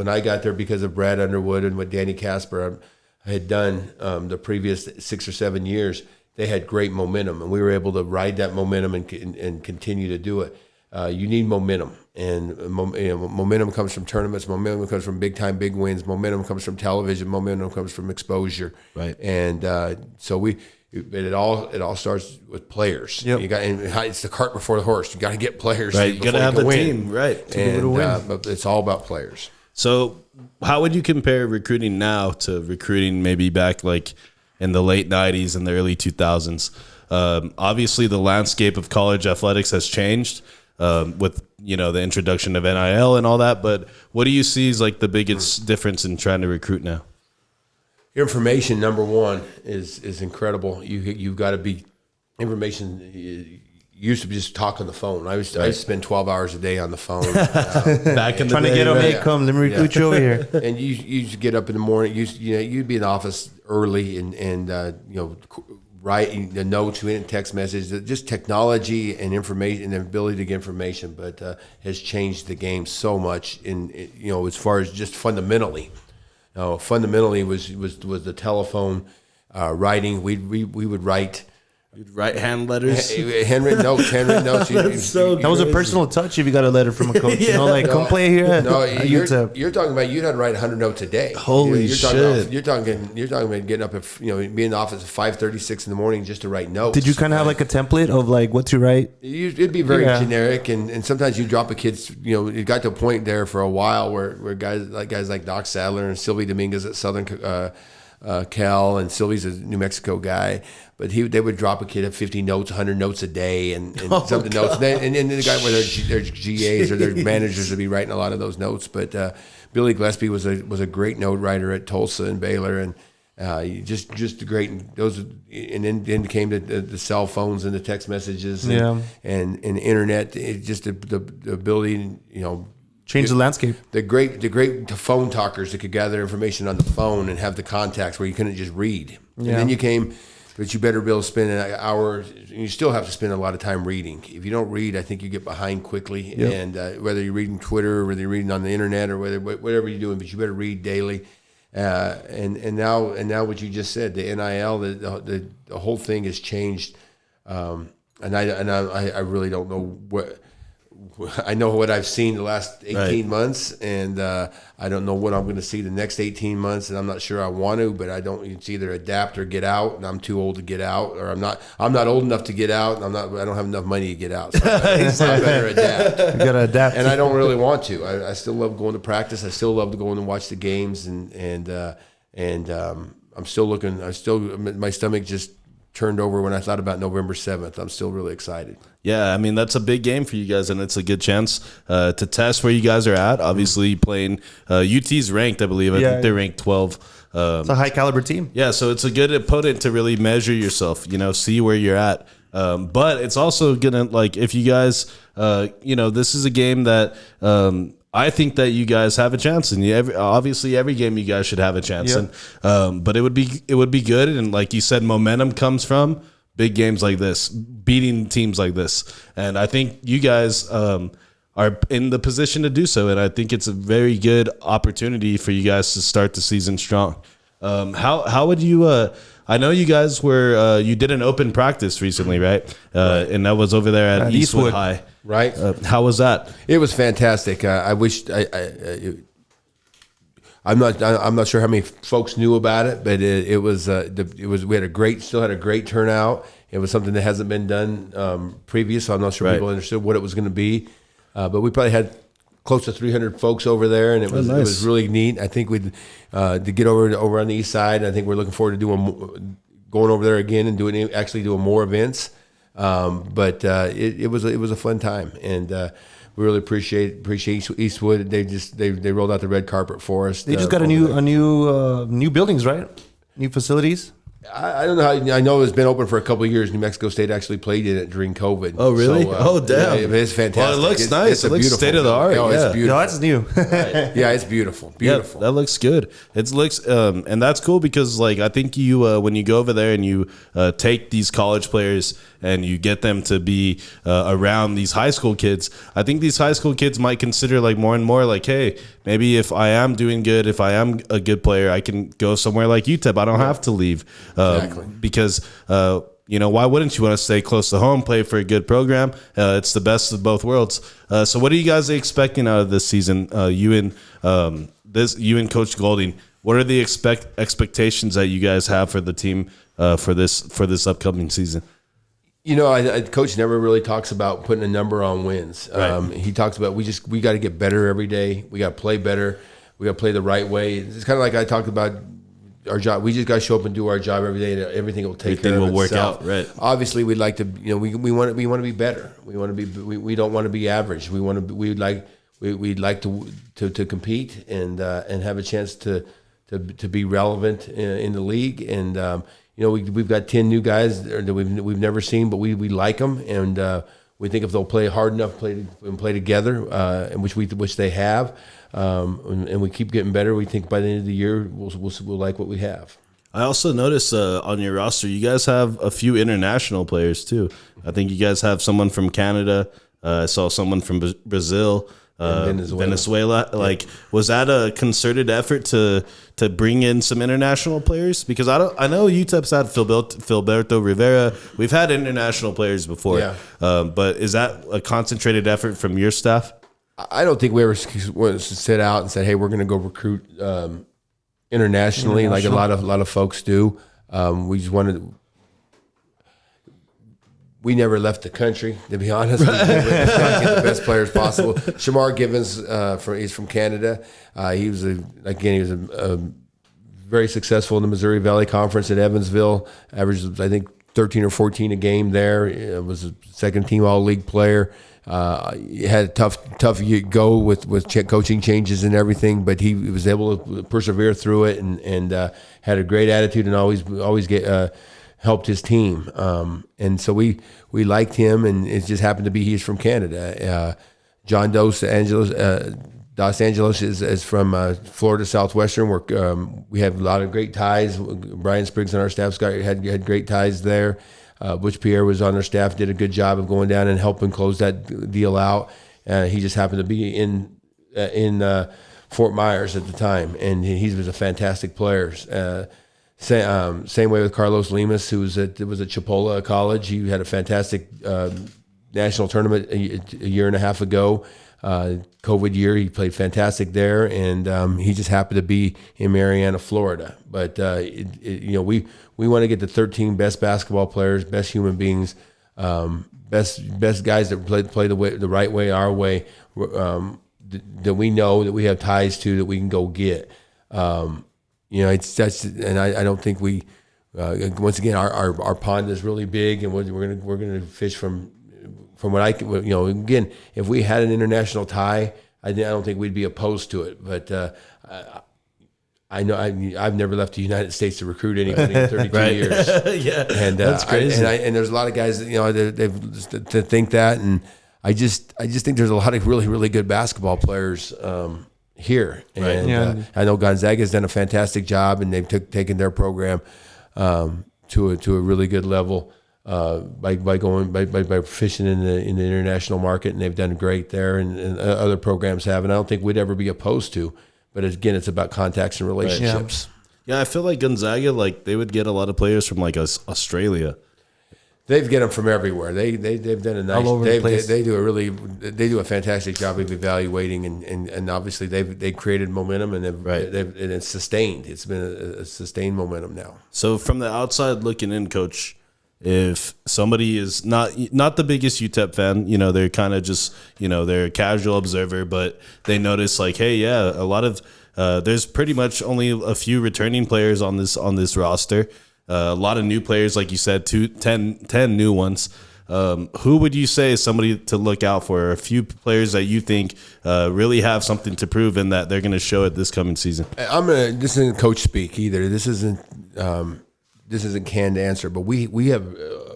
I got there, because of Brad Underwood and what Danny Casper had done the previous 6 or 7 years. They had great momentum, and we were able to ride that momentum and continue to do it. You need momentum, and momentum comes from tournaments. Momentum comes from big time, big wins. Momentum comes from television. Momentum comes from exposure. Right. And so it all starts with players. Yep. It's the cart before the horse. You got to get players. Right. You got to have the team. Right. But it's all about players. So how would you compare recruiting now to recruiting maybe back like in the late 90s and the early 2000s? Obviously, the landscape of college athletics has changed with the introduction of NIL and all that. But what do you see is like the biggest difference in trying to recruit now? Information, number one, is incredible. You've got to be information. used to just talk on the phone. I used to spend 12 hours a day on the phone. Back in the Trying day, to get them, right? hey, come, let me recruit you over here. And you used to get up in the morning. You'd be in the office early and writing the notes, we didn't text messages. Just technology and information and the ability to get information, but has changed the game so much. As far as just fundamentally, fundamentally was the telephone writing. We would write. You'd write hand letters. Handwritten notes. That was a personal touch if you got a letter from a coach. Come play here. No, you're UTEP. talking about you'd have to write 100 notes a day. Holy shit! You're talking about getting up at being in the office at 5:36 in the morning just to write notes. Did you kind of have like a template of like what to write? It'd be very generic, and sometimes you drop a kid's. It got to a point there for a while where guys like Doc Sadler and Sylvie Dominguez at Southern Cal, and Sylvie's a New Mexico guy. But they would drop a kid at 50 notes, 100 notes a day, and something notes. And then the guy with their GAs or their managers would be writing a lot of those notes. But Billy Gillespie was a great note writer at Tulsa and Baylor, and just great. Those and then came the cell phones and the text messages and the internet. Just the ability, Change the landscape. The great phone talkers that could gather information on the phone and have the contacts where you couldn't just read. And then you came. But you better be able to spend an hour. You still have to spend a lot of time reading. If you don't read, I think you get behind quickly. Yep. And whether you're reading Twitter or whether you're reading on the internet or whatever you're doing, but you better read daily. And now what you just said, the NIL, the whole thing has changed. And I really don't know what. I know what I've seen the last 18 months, and I don't know what I'm going to see the next 18 months, and I'm not sure I want to, but I don't. It's either adapt or get out, and I'm too old to get out, or I'm not old enough to get out, and I don't have enough money to get out. So I better adapt. You got to adapt. And I don't really want to. I still love going to practice. I still love to go in and watch the games, and I'm still looking. My stomach just turned over when I thought about November 7th. I'm still really excited. Yeah, I mean, that's a big game for you guys, and it's a good chance to test where you guys are at. Obviously, playing UT's ranked, I believe. I think they're ranked 12. It's a high-caliber team. Yeah, so it's a good opponent to really measure yourself, see where you're at. But it's also going to, if you guys, this is a game that I think that you guys have a chance, and obviously every game you guys should have a chance. Yep. And but it would be good, and like you said, momentum comes from big games like this, beating teams like this, and I think you guys are in the position to do so, and I think it's a very good opportunity for you guys to start the season strong. How would you? I know you guys were you did an open practice recently, right? And that was over there at Eastwood High. Right. How was that? It was fantastic. I wish I'm not sure how many folks knew about it, but it was we still had a great turnout. It was something that hasn't been done previous, so I'm not sure people understood what it was going to be. But we probably had close to 300 folks over there, and it was really neat. I think we'd to get over on the east side. I think we're looking forward to going over there again and doing more events. But it was a fun time, and we really appreciate Eastwood. They rolled out the red carpet for us. They just got a new buildings, right? New facilities. I don't know how. I know it's been open for a couple of years. New Mexico State actually played in it during COVID. Oh, really? So, damn! Yeah, it's fantastic. Well, it looks nice. It looks state of the art. Oh, it's beautiful. No, that's new. Yeah, it's beautiful. Beautiful. Yeah, that looks good. It looks, and that's cool because, I think you when you go over there and you take these college players and you get them to be around these high school kids, I think these high school kids might consider more and more hey, maybe if I am doing good, if I am a good player, I can go somewhere like UTEP. I don't have to leave. Exactly. Because why wouldn't you want to stay close to home, play for a good program? It's the best of both worlds. So what are you guys expecting out of this season? You and Coach Golding, what are the expectations that you guys have for the team for this upcoming season? Coach never really talks about putting a number on wins. Right. He talks about we got to get better every day. We got to play better. We got to play the right way. It's kind of like I talked about our job. We just got to show up and do our job every day, and everything will take care of itself. Everything will work out, right? Obviously, we'd like to. We want to be better. We don't want to be average. We'd like to compete and have a chance to be relevant in the league. And we've got 10 new guys that we've never seen, but we like them, and we think if they'll play hard enough, play together, and which they have, and we keep getting better. We think by the end of the year we'll like what we have. I also noticed on your roster, you guys have a few international players too. I think you guys have someone from Canada. I saw someone from Brazil, Venezuela. Like, was that a concerted effort to bring in some international players? Because I know UTEP's had Filberto Rivera. We've had international players before. Yeah. But is that a concentrated effort from your staff? I don't think we ever went to sit out and said, "Hey, we're going to go recruit internationally," like a lot of folks do. We just wanted. We never left the country, to be honest. We tried to get the best players possible. Shamar Givens, he's from Canada. He was very successful in the Missouri Valley Conference at Evansville. Averaged, I think, 13 or 14 a game there. Was a second team All-League player. He had a tough go with coaching changes and everything, but he was able to persevere through it and had a great attitude and always helped his team. And so we liked him, and it just happened to be he's from Canada. John Dos Angelos is from Florida Southwestern, where we have a lot of great ties. Brian Spriggs on our staff had great ties there. Butch Pierre was on our staff, did a good job of going down and helping close that deal out. He just happened to be in Fort Myers at the time, and he was a fantastic player. Same way with Carlos Lemus, who was at Chipola College. He had a fantastic national tournament a year and a half ago. COVID year, he played fantastic there, and he just happened to be in Marianna, Florida. But we want to get the 13 best basketball players, best human beings, best guys that play the right way, our way, that we know that we have ties to, that we can go get. It's just, and I don't think we. Once again, our pond is really big, and we're gonna fish from what I can. Again, if we had an international tie, I don't think we'd be opposed to it. But I know I've never left the United States to recruit anybody in 32 years. Yeah, and that's crazy. And there's a lot of guys that to think that, and I just think there's a lot of really, really good basketball players here. And I know Gonzaga's done a fantastic job, and they've taken their program to a really good level by fishing in the international market, and they've done great there, and other programs have, and I don't think we'd ever be opposed to. But again, it's about contacts and relationships. Yeah, I feel like Gonzaga, they would get a lot of players from Australia. They've get them from everywhere. They've done a nice. All over the place. They do a fantastic job of evaluating, and obviously they created momentum, and and it's sustained. It's been a sustained momentum now. So from the outside looking in, Coach, if somebody is not the biggest UTEP fan, they're kind of just they're a casual observer, but they notice a lot of there's pretty much only a few returning players on this roster. A lot of new players, like you said, 10 new ones. Who would you say is somebody to look out for? A few players that you think really have something to prove and that they're going to show it this coming season? This isn't coach speak either. This isn't canned answer, but we have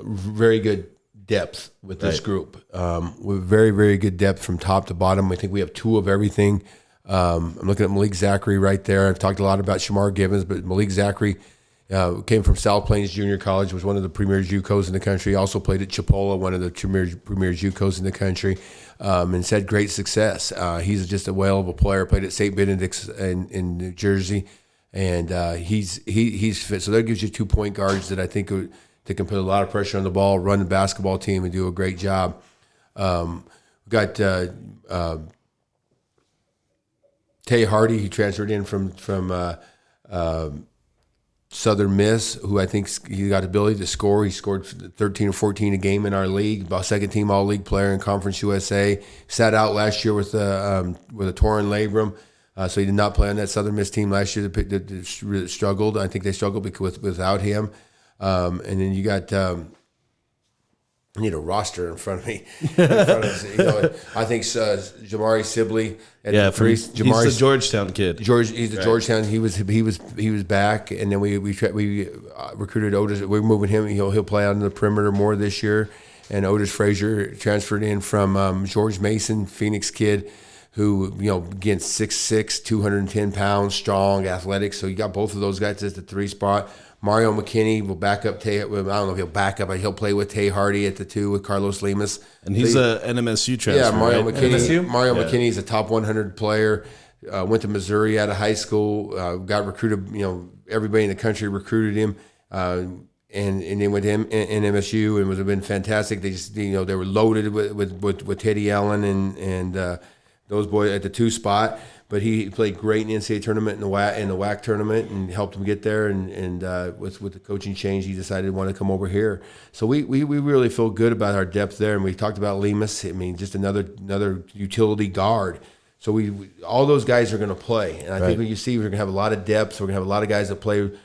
very good depth with this group. We're very, very good depth from top to bottom. I think we have two of everything. I'm looking at Malik Zachary right there. I've talked a lot about Shamar Givens, but Malik Zachary came from South Plains Junior College, was one of the premier JUCOs in the country. Also played at Chipola, one of the premier JUCOs in the country, and had great success. He's just a whale of a player. Played at St. Benedict's in New Jersey, and he's fit. So that gives you 2 point guards that I think that can put a lot of pressure on the ball, run the basketball team, and do a great job. We've got Tay Hardy. He transferred in from Southern Miss, who I think he got the ability to score. He scored 13 or 14 a game in our league. About second team All-League player in Conference USA. Sat out last year with a torn labrum, so he did not play on that Southern Miss team last year. That really struggled. I think they struggled without him. And then you got I need a roster in front of me. I think Jamari Sibley at the three. He's the Georgetown kid. He's the Georgetown. He was back, and then we recruited Otis. We're moving him. He'll play on the perimeter more this year. And Otis Frazier transferred in from George Mason, Phoenix kid, who again 6'6", 210 pounds, strong, athletic. So you got both of those guys at the 3 spot. Mario McKinney will back up Tay. I don't know if he'll back up, but he'll play with Tay Hardy at the 2 with Carlos Lemus. And he's an NMSU transfer. Yeah, Mario right? McKinney. Mario McKinney's a top 100 player. Went to Missouri out of high school. Got recruited. Everybody in the country recruited him. And then went to NMSU and would have been fantastic. They just they were loaded with Teddy Allen and those boys at the 2 spot. But he played great in the NCAA tournament and the WAC tournament and helped him get there. And with the coaching change, he decided he wanted to come over here. So we really feel good about our depth there. And we talked about Lemus. I mean, just another utility guard. So we all those guys are going to play. And I think what you see, we're going to have a lot of depth. We're going to have a lot of guys that going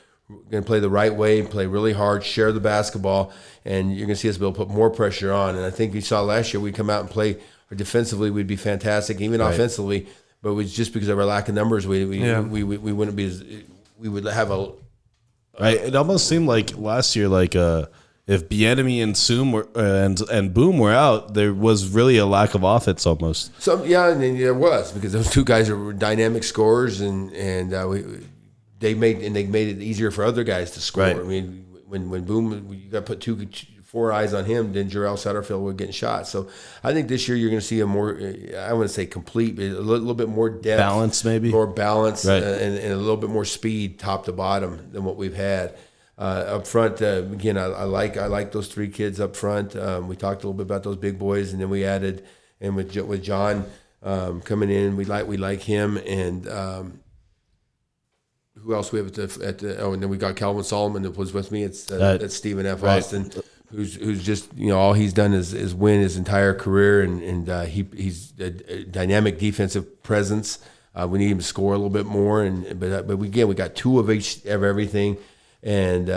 to play the right way, play really hard, share the basketball, and you're going to see us be able to put more pressure on. And I think we saw last year we'd come out and play defensively, we'd be fantastic, even offensively. But it was just because of our lack of numbers, we wouldn't be we would have a. Right, it almost seemed like last year, like if Bieniemy and Soom were and Boom were out, there was really a lack of offense almost. And there was, because those 2 guys are dynamic scorers, and they made it easier for other guys to score. Right. I mean, when Boom, you got to put 4 eyes on him, then Jarrell Satterfield was getting shot. So I think this year you're going to see a more, I wouldn't say complete, but a little bit more depth. Balance, maybe? More balance, right. and a little bit more speed top to bottom than what we've had. Up front, again, I like those 3 kids up front. We talked a little bit about those big boys, and then we added, and with John coming in, we like him, and who else we have at the and then we got Calvin Solomon that was with me. It's Stephen F. Austin, who's just all he's done is win his entire career, and he's a dynamic defensive presence. We need him to score a little bit more, but we got 2 of each of everything. And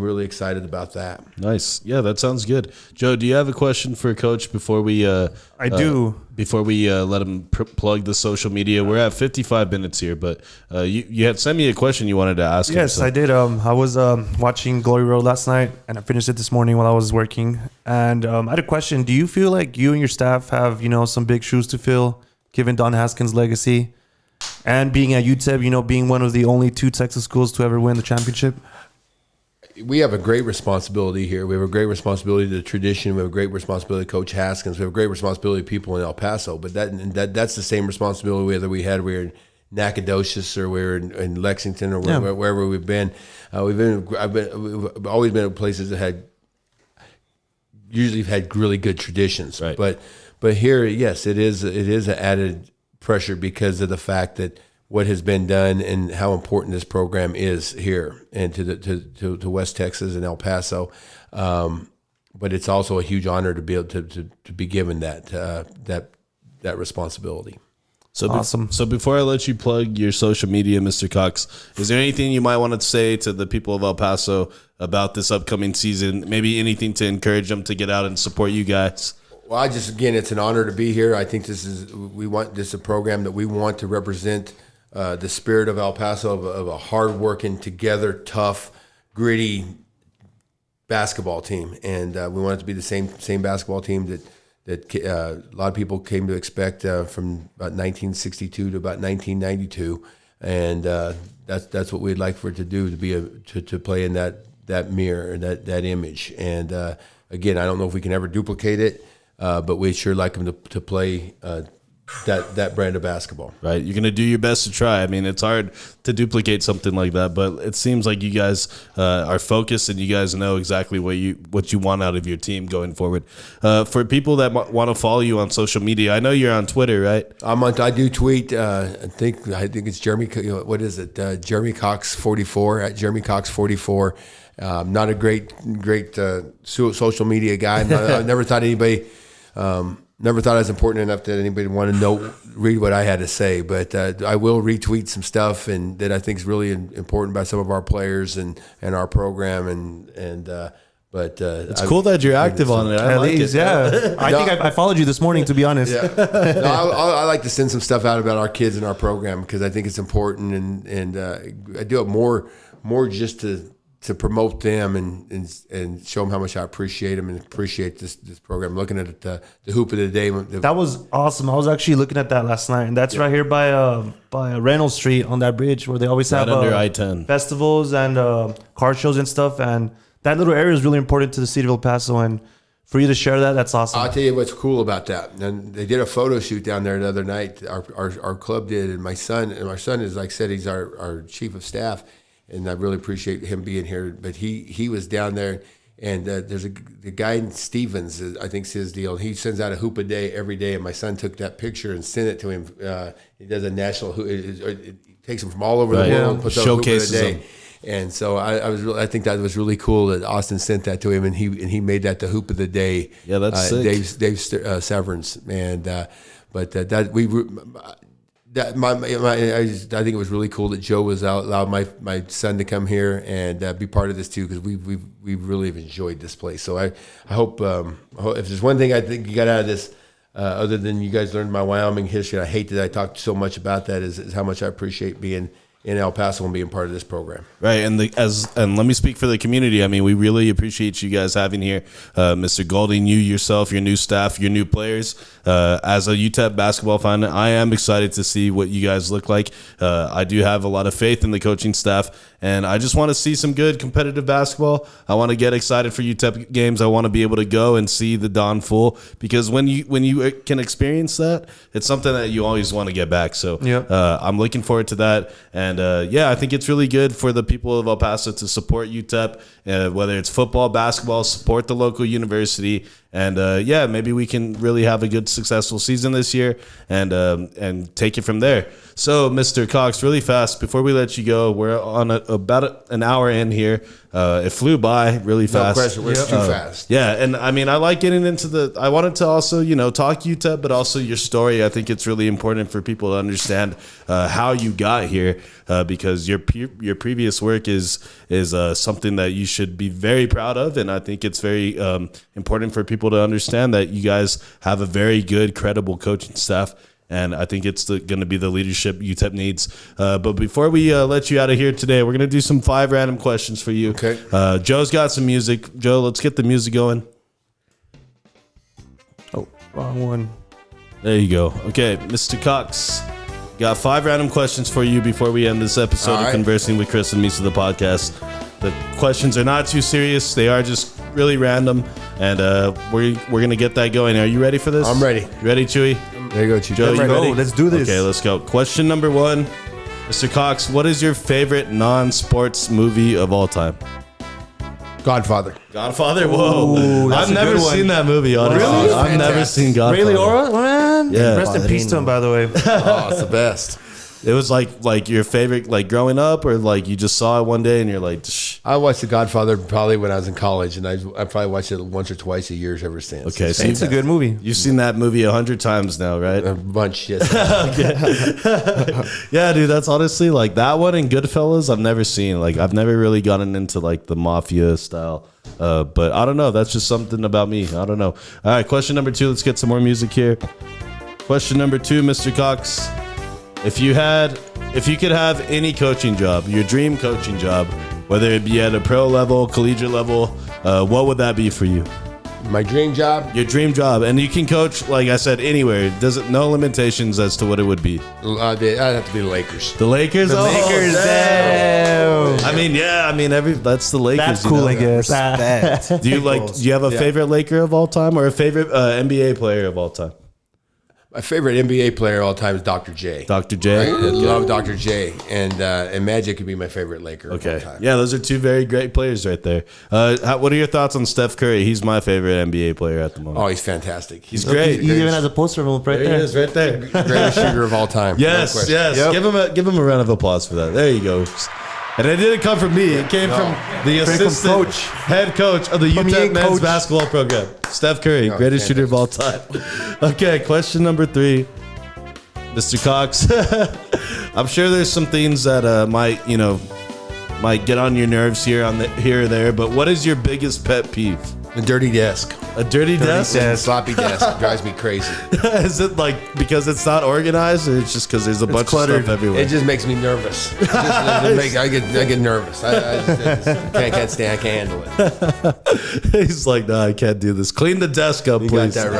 really excited about that. Nice. Yeah, that sounds good. Joe, do you have a question for Coach before we I do. Before we let him plug the social media? We're at 55 minutes here, but you had sent me a question you wanted to ask him. Yes, I did. I was watching Glory Road last night, and I finished it this morning while I was working. And I had a question. Do you feel like you and your staff have, some big shoes to fill, given Don Haskins' legacy? And being at UTEP, being one of the only 2 Texas schools to ever win the championship? We have a great responsibility here. We have a great responsibility to the tradition. We have a great responsibility to Coach Haskins. We have a great responsibility to people in El Paso. But that's the same responsibility whether we were in Nacogdoches or we're in Lexington or wherever we've been. We've always been in places that usually had really good traditions. Right. But here, yes, it is an added pressure because of the fact that what has been done and how important this program is here and to West Texas and El Paso. But it's also a huge honor to be able to be given that responsibility. So awesome. So before I let you plug your social media, Mr. Cox, is there anything you might want to say to the people of El Paso about this upcoming season? Maybe anything to encourage them to get out and support you guys? Well, it's an honor to be here. I think this is a program that we want to represent the spirit of El Paso, of a hard-working, together, tough, gritty basketball team, and we want it to be the same basketball team that a lot of people came to expect from about 1962 to about 1992, and that's what we'd like for it to do, to play in that mirror, that image. And again, I don't know if we can ever duplicate it, but we sure like them to play that brand of basketball. Right. You're going to do your best to try. I mean, it's hard to duplicate something like that, but it seems like you guys are focused and you guys know exactly what you want out of your team going forward. For people that want to follow you on social media, I know you're on Twitter, right? I do tweet. I think it's Jeremy. What is it? Jeremy Cox 44 at Jeremy Cox 44. Not a great social media guy. I never thought anybody. Never thought it was important enough that anybody would want to read what I had to say, but I will retweet some stuff and that I think is really important by some of our players and our program, and But It's cool that you're active on it. I At like least, it. yeah. I think I followed you this morning, to be honest. Yeah, no, I like to send some stuff out about our kids in our program because I think it's important, and I do it more just to promote them and show them how much I appreciate them and appreciate this program. Looking at the hoop of the day. That was awesome. I was actually looking at that last night, and that's right here by Reynolds Street on that bridge where they always have under I-10 festivals and car shows and stuff. And that little area is really important to the city of El Paso. And for you to share that, that's awesome. I'll tell you what's cool about that. And they did a photo shoot down there the other night. Our club did, and my son is, like I said, he's our chief of staff, and I really appreciate him being here. But he was down there, and there's the guy Stevens, I think's his deal. He sends out a hoop a day every day, and my son took that picture and sent it to him. He does a national hoop. It takes them from all over the world, puts out a hoop of the day. And so I think that was really cool that Austin sent that to him, and he made that the hoop of the day. Yeah, that's sick. Dave Severance, and I think it was really cool that Joe was allowed my son to come here and be part of this too, because we really have enjoyed this place. So I hope if there's one thing I think you got out of this, other than you guys learned my Wyoming history, I hate that I talked so much about that, is how much I appreciate being in El Paso and being part of this program. Right, and let me speak for the community. I mean, we really appreciate you guys having here, Mr. Golding, you yourself, your new staff, your new players. As a UTEP basketball fan, I am excited to see what you guys look like. I do have a lot of faith in the coaching staff, and I just want to see some good competitive basketball. I want to get excited for UTEP games. I want to be able to go and see the Don full, because when you can experience that, it's something that you always want to get back. So I'm looking forward to that. And I think it's really good for the people of El Paso to support UTEP, whether it's football, basketball, support the local university. And maybe we can really have a good, successful season this year and take it from there. So, Mr. Cox, really fast, before we let you go, we're on about an hour in here. It flew by really fast. No question, it's too fast. Yeah, and I mean, I like getting into I wanted to also, talk UTEP, but also your story. I think it's really important for people to understand how you got here, because your previous work is something that you should be very proud of, and I think it's very important for people to understand that you guys have a very good, credible coaching staff. And I think it's going to be the leadership UTEP needs. But before we let you out of here today, we're going to do some 5 random questions for you. Okay. Joe's got some music. Joe, let's get the music going. Oh, wrong one. There you go. Okay, Mr. Cox, got 5 random questions for you before we end this episode of Conversing with Chris and Misa, the podcast. The questions are not too serious. They are just really random. And we're going to get that going. Are you ready for this? I'm ready. You ready, Chewy? There you go, Chewy. Joe, you ready? Let's do this. Okay, let's go. Question number 1. Mr. Cox, what is your favorite non-sports movie of all time? Godfather. Godfather? Whoa. Ooh, that's I've a never good one. seen that movie, honestly. Really? I've never seen Godfather. Ray Liotta, man. Yeah. Rest in peace to him, by the way. Oh, it's the best. It was like your favorite, like growing up, or like you just saw it one day and you're like, shh. I watched The Godfather probably when I was in college, and I probably watched it once or twice a year ever since. Okay, so It's a good movie. You've seen that movie 100 times now, right? A bunch, yes. Yeah, dude, that's honestly like that one and Goodfellas I've never seen. Like I've never really gotten into like the mafia style. But I don't know. That's just something about me. I don't know. All right, question number 2. Let's get some more music here. Question number 2, Mr. Cox. If you could have any coaching job, your dream coaching job, whether it be at a pro level, collegiate level, what would that be for you? My dream job? Your dream job. And you can coach, like I said, anywhere. No limitations as to what it would be. I'd have to be the Lakers. The Lakers? The Lakers, damn. That's the Lakers. That's cool, I guess. Do you have a favorite Laker of all time or a favorite NBA player of all time? My favorite NBA player of all time is Dr. J. Dr. J? I love Dr. J. And Magic could be my favorite Laker of all time. Yeah, those are 2 very great players right there. What are your thoughts on Steph Curry? He's my favorite NBA player at the moment. Oh, he's fantastic. He's great. He even has a poster of him right there. He is right there. Greatest shooter of all time. Yes, no yes. Yep. Give him a round of applause for that. There you go. And it didn't come from me. It came from the assistant head coach of the UTEP men's basketball program, Steph Curry, greatest shooter of all time. Okay, question number 3. Mr. Cox, I'm sure there's some things that might, might get on your nerves here or there, but what is your biggest pet peeve? The dirty desk. A dirty desk? Sloppy desk drives me crazy. Is it like because it's not organized, or it's just because there's a bunch of stuff everywhere? It just makes me nervous. I get nervous. I can't stand. I can't handle it. He's like, no, I can't do this. Clean the desk up, You please. got that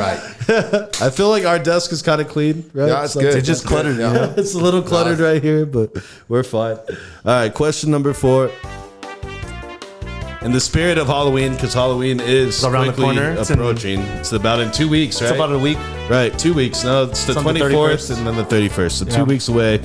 right. I feel like our desk is kind of clean, right? Yeah, it's good. It's just cluttered. Yeah. It's a little cluttered right here, but we're fine. All right, question number 4. In the spirit of Halloween, because Halloween is around the quickly corner. approaching. It's about in 2 weeks, right? It's about a week. Right, 2 weeks. No, it's the It's on the 24th 31st. and then the 31st. So 2 weeks away.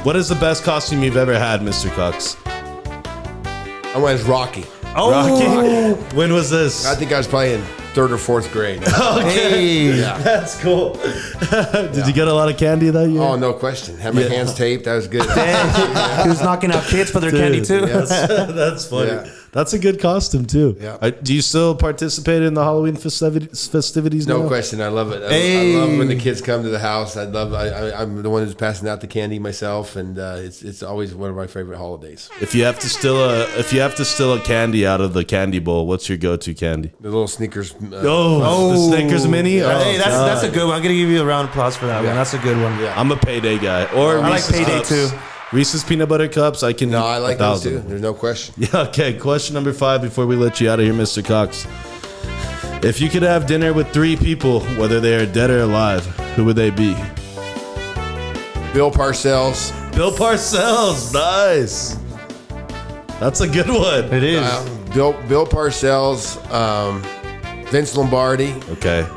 What is the best costume you've ever had, Mr. Cox? I went as Rocky. Oh, Rocky? When was this? I think I was probably in 3rd or 4th grade. hey. Yeah. That's cool. Did you get a lot of candy that year? Oh, no question. Had my hands taped. That was good. He was knocking out kids for their candy too. That's funny. Yeah. That's a good costume too. Yeah. Do you still participate in the Halloween festivities No now? question. I love it. Hey. I love when the kids come to the house. I'm the one who's passing out the candy myself, and it's always one of my favorite holidays. If you have to steal a candy out of the candy bowl, what's your go-to candy? The little Snickers. The Snickers mini. Hey, that's a good one. I'm gonna give you a round of applause for that one. That's a good one. Yeah. I'm a Payday guy. Or I like Reese's Payday Cups. too. Reese's peanut butter cups. I can. No, I like those 1,000. too. There's no question. Yeah. Okay. Question number 5 before we let you out of here, Mr. Cox. If you could have dinner with 3 people, whether they are dead or alive, who would they be? Bill Parcells. Bill Parcells. Nice. That's a good one. It is. Bill Parcells. Vince Lombardi. Okay.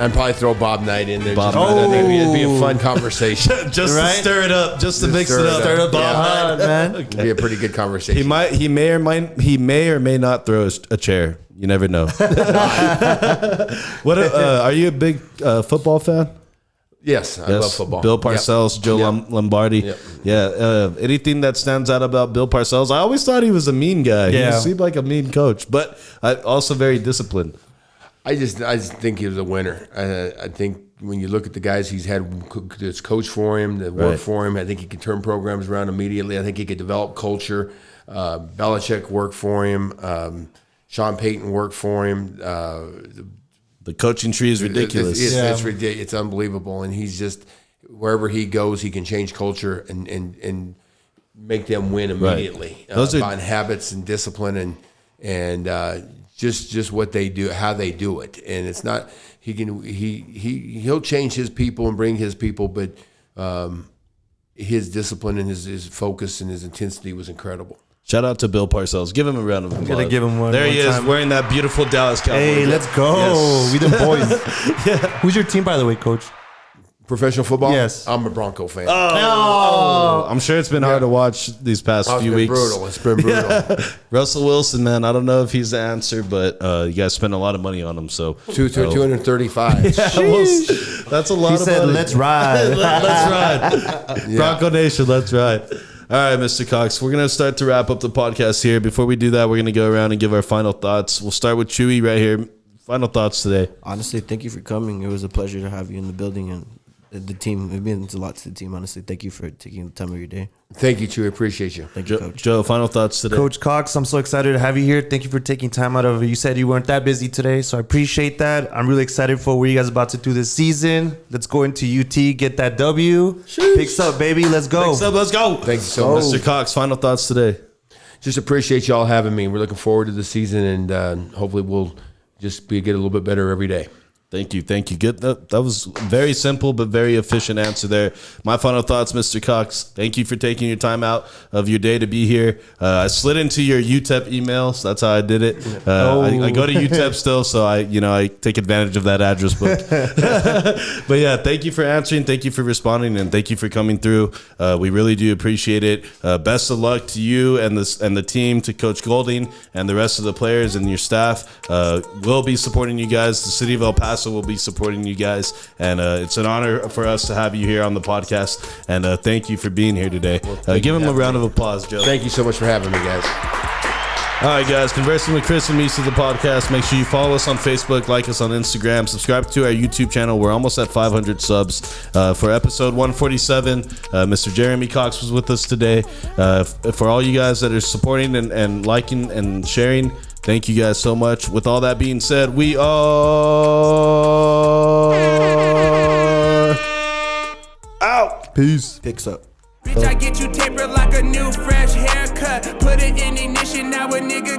I'd probably throw Bob Knight in there. Bob I Knight. think it'd be a fun conversation. Just Right? to stir it up, just to Just mix stir it it up. up. Stir it up, Bob, man. It'd be a pretty good conversation. He may or may not throw a chair. You never know. What are you a big football fan? Yes, I love football. Bill Parcells, Yep. Joe Yep. Lombardi. Yep. Yeah. Anything that stands out about Bill Parcells? I always thought he was a mean guy. Yeah. He seemed like a mean coach, but also very disciplined. I just think he was a winner. I think when you look at the guys he's had that's coach for him, that work Right. for him, I think he could turn programs around immediately. I think he could develop culture. Belichick worked for him. Sean Payton worked for him. The coaching tree is ridiculous. It's ridiculous. It's unbelievable. And he's just, wherever he goes, he can change culture and make them win immediately. Those are on habits and discipline and just what they do, how they do it. And it's not, he'll change his people and bring his people, but his discipline and his focus and his intensity was incredible. Shout out to Bill Parcells. Give him a round of applause. Gotta give him one. There he one is, time. wearing that beautiful Dallas Cowboys. Hey, let's go. Yes. We the boys. Who's your team, by the way, Coach? Professional football? Yes. I'm a Bronco fan. I'm sure it's been hard to watch these past few weeks. It's been brutal. Russell Wilson, man, I don't know if he's the answer, but you guys spend a lot of money on him. So 235. that's a lot He of said, money. let's ride. Let's ride. Bronco Nation, let's ride. All right, Mr. Cox, we're going to start to wrap up the podcast here. Before we do that, we're going to go around and give our final thoughts. We'll start with Chewy right here. Final thoughts today. Honestly, thank you for coming. It was a pleasure to have you in the building and the team. It means a lot to the team, honestly. Thank you for taking the time of your day. Thank you, Chewy. Appreciate you. Thank you, Coach. Joe, final thoughts today. Coach Cox, I'm so excited to have you here. Thank you for taking time out of it. You said you weren't that busy today, so I appreciate that. I'm really excited for what you guys are about to do this season. Let's go into UT, get that W. Picks up, baby. Let's go. Next up, let's go. Thank you so much. Mr. Cox, final thoughts today. Just appreciate y'all having me. We're looking forward to the season, and hopefully we'll just get a little bit better every day. Thank you. Good. That was very simple but very efficient answer there. My final thoughts, Mr. Cox. Thank you for taking your time out of your day to be here. I slid into your UTEP email, so that's how I did it. I go to UTEP still, so I take advantage of that address book. But yeah, thank you for answering. Thank you for responding, and thank you for coming through. We really do appreciate it. Best of luck to you and the team, to Coach Golding and the rest of the players and your staff. We'll be supporting you guys. The city of El Paso will be supporting you guys, and it's an honor for us to have you here on the podcast, and thank you for being here today. Give him a round of applause, Joe. Thank you so much for having me, guys. All right, guys, Conversing with Chris and Misa, the podcast. Make sure you follow us on Facebook, like us on Instagram, subscribe to our YouTube channel. We're almost at 500 subs. For episode 147, Mr. Jeremy Cox was with us today. For all you guys that are supporting and liking and sharing, thank you guys so much. With all that being said, we are out. Peace. Picks up. Bitch, I get you tapered like a new fresh haircut. Put it in ignition, now a nigga